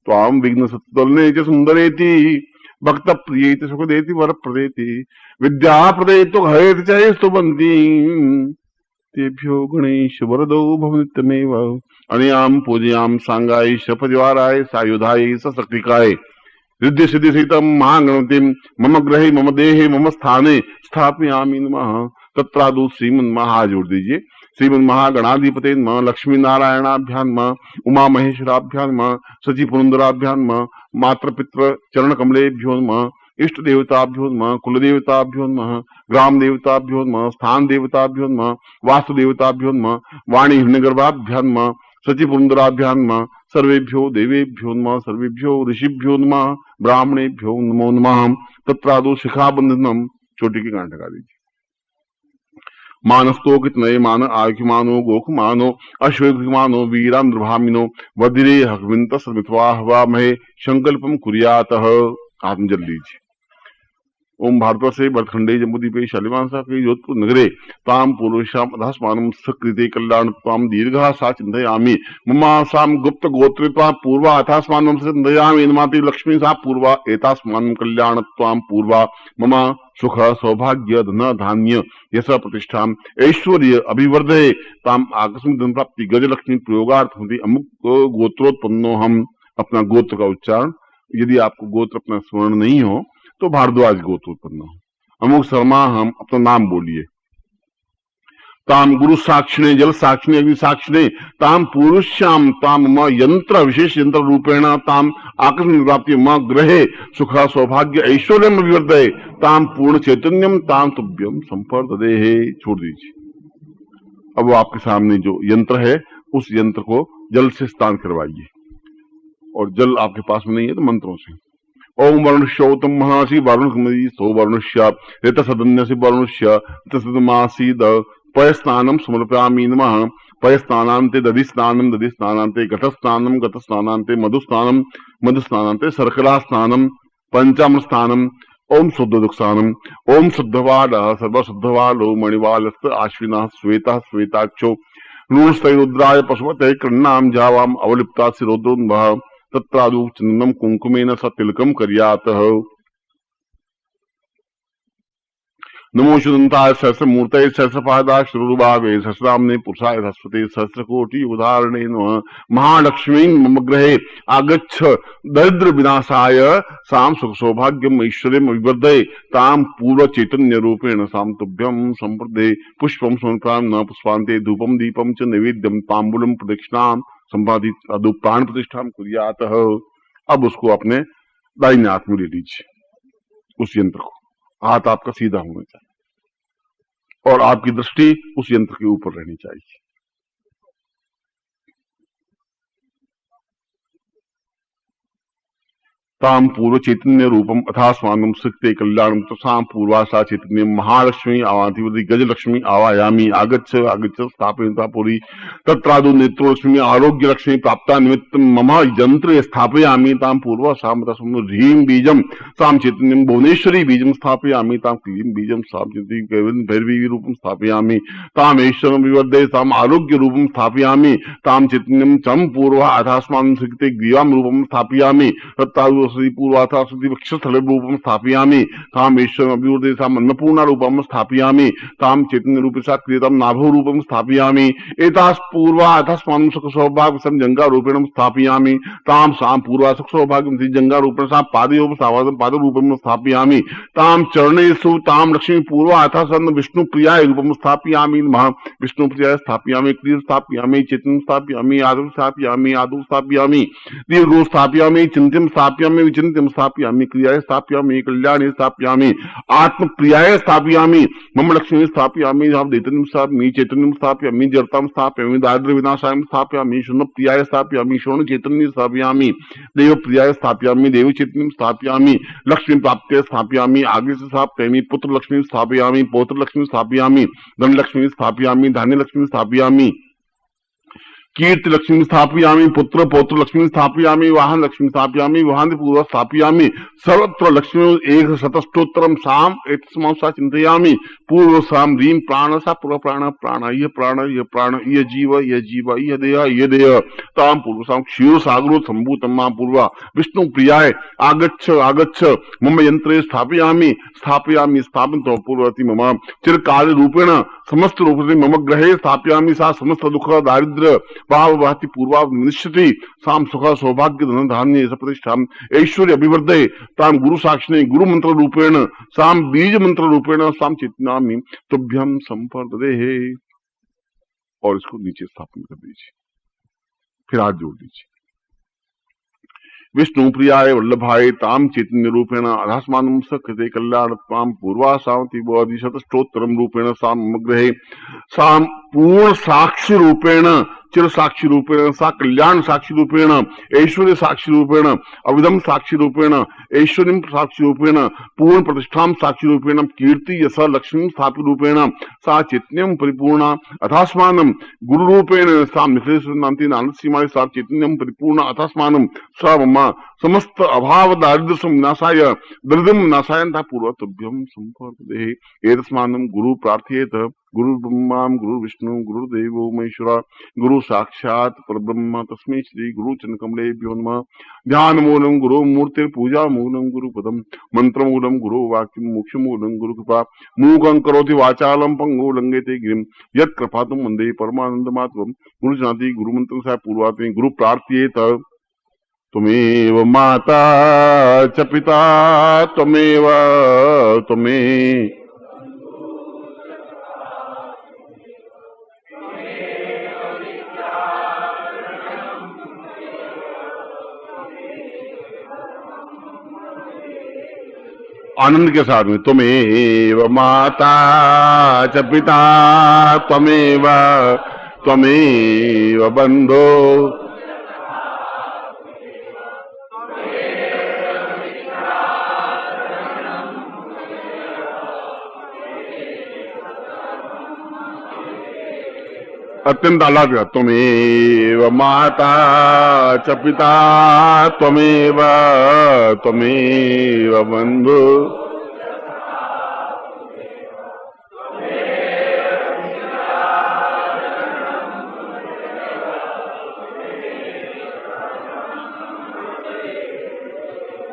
त्वां विघ्न सत्तुलने च सुंदरेति भक्त प्रियेति सुखदेति वरप्रदेति विद्याप्रदेतु हयेति च स्तुवन्ति तेभ्यो गणेश वरदो भवनित्यमेव अनयाम पूजयाम सांगाय शपरिवाराय सायुधाय सशक्तिकाय रिद्धि सिद्धि सहितम महागणपतिम मम ग्रहे मम देहे मम स्थाने स्थापयामि नमः। तत्रादु श्रीमन् महा जोड़ दीजिए। श्रीमन् महागणाधिपते नमः, लक्ष्मी नारायणाभ्याम नमः, उमा महेश्वराभ्याम नमः, सची पुरंदराभ्याम नमः, मात्र पितृ चरण कमलेभ्यो नमः, इष्ट देवताभ्यो नमः, कुल देवताभ्यो नमः, ग्राम देवताभ्यो नमः, स्थान देवताभ्यो नमः, वास्तु देवताभ्यो नमः, वाणी हिरण्यगर्भाभ्याम नमः, सची पुरंदराभ्याम नमः, सर्वेभ्यो देवेभ्यो नमः, सर्वेभ्यो ऋषिभ्यो नमः, ब्राह्मणेभ्यो नमो नमः। तत्रादो शिखाबंधनम चोटी की गांठ लगा दीजिए। मानस्तो कितनये मान आयुमानो गोखमानो अश्वेमानो वीरांद्रभामिनो वज्रे हकविंत समित्वा हवा महे संकल्पम कुर्यातः। आत्म जल लीजिए। ओम भारतवर्षे भरतखंडे जम्बूद्वीपे शालिवांसा के जोधपुर नगरे ताम पूर्वशाम अधास्मानं सकृते कल्याण ताम दीर्घा सा चिंतयामि ममासाम गुप्त गोत्रे त्वां पूर्वा अथास्मानं चिंतयामि नमाति लक्ष्मी सा पूर्वा एतास्मानं कल्याण त्वां पूर्वा मम सुख सौभाग्य धन धान्य यश प्रतिष्ठा ऐश्वर्य अभिवर्धे ताम आकस्मिक धन प्राप्ति गज लक्ष्मी प्रयोगार्थ होती अमुक गोत्रोत्पन्नो। हम अपना गोत्र का उच्चारण, यदि आपको गोत्र अपना स्मरण नहीं हो तो भारद्वाज गोत्र उत्पन्न हो। अमुक शर्मा, हम अपना नाम बोलिए। ताम गुरु साक्षिणे जल साक्षिणे अग्नि साक्षिणे ताम पुरुष्याम ताम म यंत्र विशेष यंत्र रूपेण ताम आकस्मिक प्राप्ति म ग्रहे सुख सौभाग्य ऐश्वर्यम विवर्धये ताम पूर्ण चैतन्यम ताम तुभ्यम संपर्ददेहे। छोड़ दीजिए। अब वो आपके सामने जो यंत्र है उस यंत्र को जल से स्नान करवाइए, और जल आपके पास में नहीं है तो मंत्रों से। ओम वरुणश्योतम महासी वरुणो वरुणश्य ऋत सदन्यसी वरुणश्य ऋतसदमासीद पय स्नानम समर्पयामि नमः। पय स्नानान्ते दधि स्नानम दधि स्नानान्ते घट स्नानम घट स्नानान्ते मधु स्नानम मधु स्नानान्ते शर्करा स्नानम पंचामृत स्नानम ओम शुद्धदुक्सानम ओम शुद्धवाडः सर्वशुद्धवालो मणिवालस्त आश्विनः श्वेतः श्वेताक्षो नूस्तैरुद्राय पशुपते कृण्णाम जावाम अवलिप्ता शिरोद्रोन्भः तत्रादु चंदनम कुंकुमेन स तिलकम कर्यातः। नमो शुदंताय सहस्रमूर्तये सहस्रपादाय श्रीरुभावे सहस्राम्ने पुरुषाय सरस्वती सहस्रकोटि उदाहरणे नमः। महालक्ष्मी मम गृहे आगच्छ दरिद्र विनाशाय साम सुख सौभाग्यम ऐश्वर्यम विवर्धये ताम पूर्व चैतन्य रूपेण साम तुभ्यम संप्रदे। पुष्पम समर्पयामि न पुष्पान्ते धूपम दीपम च नैवेद्यम तांबूलम प्रदक्षिणाम संपादित अदु प्राण प्रतिष्ठाम कुर्यातः। अब उसको अपने दाहिने हाथ में ले लीजिए, उस यंत्र को। हाथ आपका सीधा होना चाहिए और आपकी दृष्टि उस यंत्र के ऊपर रहनी चाहिए। ताम पूर्व चैतन्य रूपम अथास्मानम सिक्ते कल्याणम तसाम पूर्वाशा चैतन्य महालक्ष्मी आवाधिपति गजलक्ष्मी आवायामी आगच्छ आगच्छ स्थापयता पुरी तत्रादु नेत्रोलक्ष्मी आरोग्य लक्ष्मी प्राप्ता निमित्त मम यंत्र स्थापयामी ताम पूर्वाशाम तस्म ह्रीं बीजम साम चैतन्यम भुवनेश्वरी बीजम स्थापयामी ताम क्लीं बीजम साम चैतन्य भैरवी रूपम स्थापयामी ताम ऐश्वर्यम विवर्धये ताम आरोग्य रूपम स्थापयामी ताम चैतन्यम चम पूर्वा अथास्मानं सिक्ते ग्रीवाम रूपम स्थापयामी तत्रादु पूर्वाथा वक्षस्थल रूपम स्थापयामि ताम ईश्वर अभिवृद्धि ताम अन्नपूर्णा रूपम स्थापयामि ताम चैतन्य रूपेण क्रियताम नाभो रूपम स्थापयामि एतास पूर्वा अथस्मानं सुख सौभाग्य संजंगा रूपेण स्थापयामि ताम साम पूर्वा सुख सौभाग्य जंगा रूपेण सा पादयोः सावादं पाद रूपम स्थापयामि ताम चरणेषु ताम लक्ष्मी पूर्वा अथासन विष्णु प्रियाय रूपम स्थापयामि महा विष्णु प्रियाय स्थापयामि क्रिय स्थापयामि चैतन्य स्थापयामि आदौ स्थापयामि दीर्घो स्थापयामि चिंत्यं स्थापयामि विचिन्त्यं स्थापयामि क्रियाय स्थापयामि कल्याणे स्थापयामि आत्म प्रियाय स्थापयामि मम लक्ष्मी स्थापयामि दैतन्यं स्थापयामि चैतन्यं स्थापयामि जड़तां स्थापयामि दारिद्र्य विनाशाय स्थापयामि शून्य प्रियाय स्थापयामि शून्य चैतन्य स्थापयामि देव प्रियाय स्थापयामि देव चैतन्यं स्थापयामि लक्ष्मी प्राप्त्यै स्थापयामि आगे से स्थापयामि पुत्र लक्ष्मी स्थापयामि पौत्र लक्ष्मी स्थापयामि धन लक्ष्मी स्थापयामि धान्य लक्ष्मी स्थापयामि कीर्ति लक्ष्मी स्थापयामि पुत्र पौत्र लक्ष्मी स्थापयामि वाहन लक्ष्मी स्थापयामि वाहन पूर्व स्थापयामि सर्वत्र लक्ष्मी एक शतष्टोत्तरम साम एतस्मात् सा चिंतयामि पूर्व साम रीम प्राण सा पूर्व प्राण प्राण ये जीव ये देह ताम पूर्व साम क्षीर सागरो संभूतम मां पूर्व विष्णु प्रियाय आगच्छ मम यंत्रे स्थापयामि स्थापितो पूर्वति मम चिरकाल रूपेण समस्त रूपेण मम ग्रहे स्थापयामि सा समस्त दुख दारिद्र्य भावभाति पूर्वा निश्चिति साम सुख सौभाग्य धन धान्य प्रतिष्ठा ऐश्वर्य अभिवर्धये ताम गुरु साक्षिणे गुरु मंत्र रूपेण साम बीज मंत्र रूपेण साम चित्नामि तुभ्यम संपर्दे। और इसको नीचे स्थापन कर दीजिए, फिर हाथ जोड़ दीजिए। विष्णु प्रियाय वल्लभाय ताम चैतन्य रूपेण अधास्मानं सकृते कल्याण ताम पूर्वाशांति बोधि शतष्टोत्तरम रूपेण साम ग्रहे साम पूर्ण साक्षी रूपेण चिर साक्षी रूपेण सा कल्याण साक्षी रूपेण ऐश्वर्य साक्षी रूपेण अविधम साक्षी रूपेण ऐश्वर्यम साक्षी रूपेण पूर्ण प्रतिष्ठाम साक्षी रूपेण कीर्ति यश लक्ष्मी स्थापित रूपेण सा चैतन्यम परिपूर्ण अथास्मानं गुरु रूपेण सा निखिलेश्वरनांति नानद सीमा सा चैतन्यम परिपूर्ण अथास्मानं सा मम समस्त अभाव दारिद्र्य विनाशाय दरिद्रम विनाशाय पूर्व तुभ्यम संपर्दे। एतस्मानं गुरु प्रार्थयेत गुरु ब्रह्मा गुरु विष्णु गुरुदेवो महेश्वरा गुरु साक्षात परब्रह्म तस्मै श्री गुरु चरणकमलेभ्यो नमः। ध्यान मूलम गुरु मूर्ति पूजा मूलम गुरु पदम मंत्र मूलम गुरु वाक्यम मोक्ष मूलम गुरु कृपा मूकं करोति वाचालम पंगु लंघयते गिरिं यत् कृपातुम वंदे परमानंद मातरम। गुरु जाति गुरु मंत्र से पूर्वाते गुरु प्रार्थयेत त्वमेव माता च पिता त्वमेव आनंद के साथ में त्वमेव माता च पिता त्वमेव बंधो अत्यंत आलाप है। त्वमेव माता च पिता त्वमेव बंधु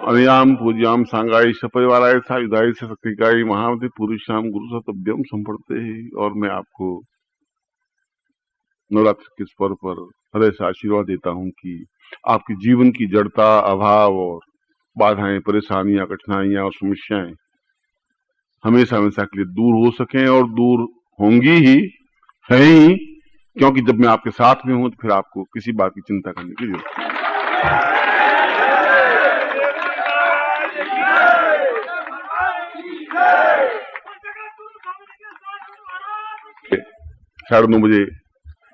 अनयाम पूज्याम सांगाई सपरिवाराय सायुधाय से शक्तिकाय महामति पुरुषाम गुरु सतभ्यम संपड़ते ही। और मैं आपको नवरात्र के इस पर्व पर हृदय से आशीर्वाद देता हूं कि आपके जीवन की जड़ता, अभाव और बाधाएं, परेशानियां, कठिनाइयां और समस्याएं हमेशा हमेशा के लिए दूर हो सकें, और दूर होंगी ही, है ही, क्योंकि जब मैं आपके साथ में हूं तो फिर आपको किसी बात की चिंता करने की जरूरत नहीं। साढ़े 9 बजे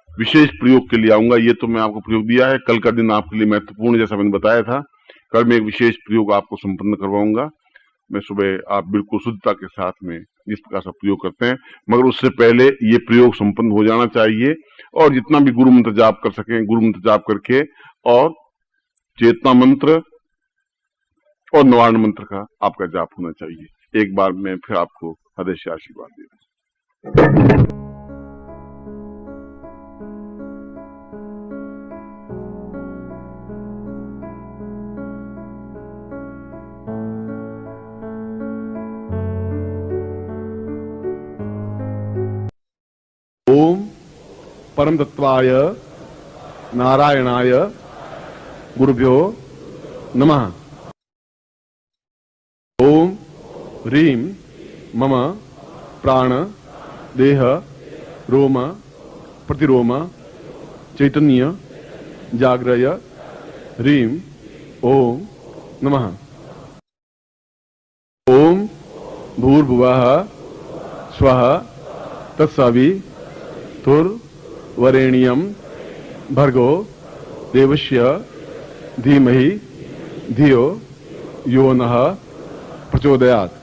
विशेष प्रयोग के लिए आऊंगा। ये तो मैं आपको प्रयोग दिया है। कल का दिन आपके लिए महत्वपूर्ण, जैसा मैंने बताया था। कल मैं एक विशेष प्रयोग आपको संपन्न करवाऊंगा। मैं सुबह आप बिल्कुल शुद्धता के साथ में जिस प्रकार से प्रयोग करते हैं, मगर उससे पहले ये प्रयोग संपन्न हो जाना चाहिए। और जितना भी गुरु मंत्र जाप कर सकें, गुरु मंत्र जाप करके, और चेतना मंत्र और निवारण मंत्र का आपका जाप होना चाहिए। एक बार मैं फिर आपको हृदय से आशीर्वाद दे रहा हूं। ओम परम तत्वाय नारायणाय गुरुभ्यो नमः। ओम ह्रीं मम प्राण देह रोम प्रतिरोम चैतन्य जाग्रय ह्रीं ओम नमः। ओम भूर्भुवः स्वः तत्सवितुर्वरेण्यं भर्गो देवस्य धीमहि धियो यो नः प्रचोदयात्।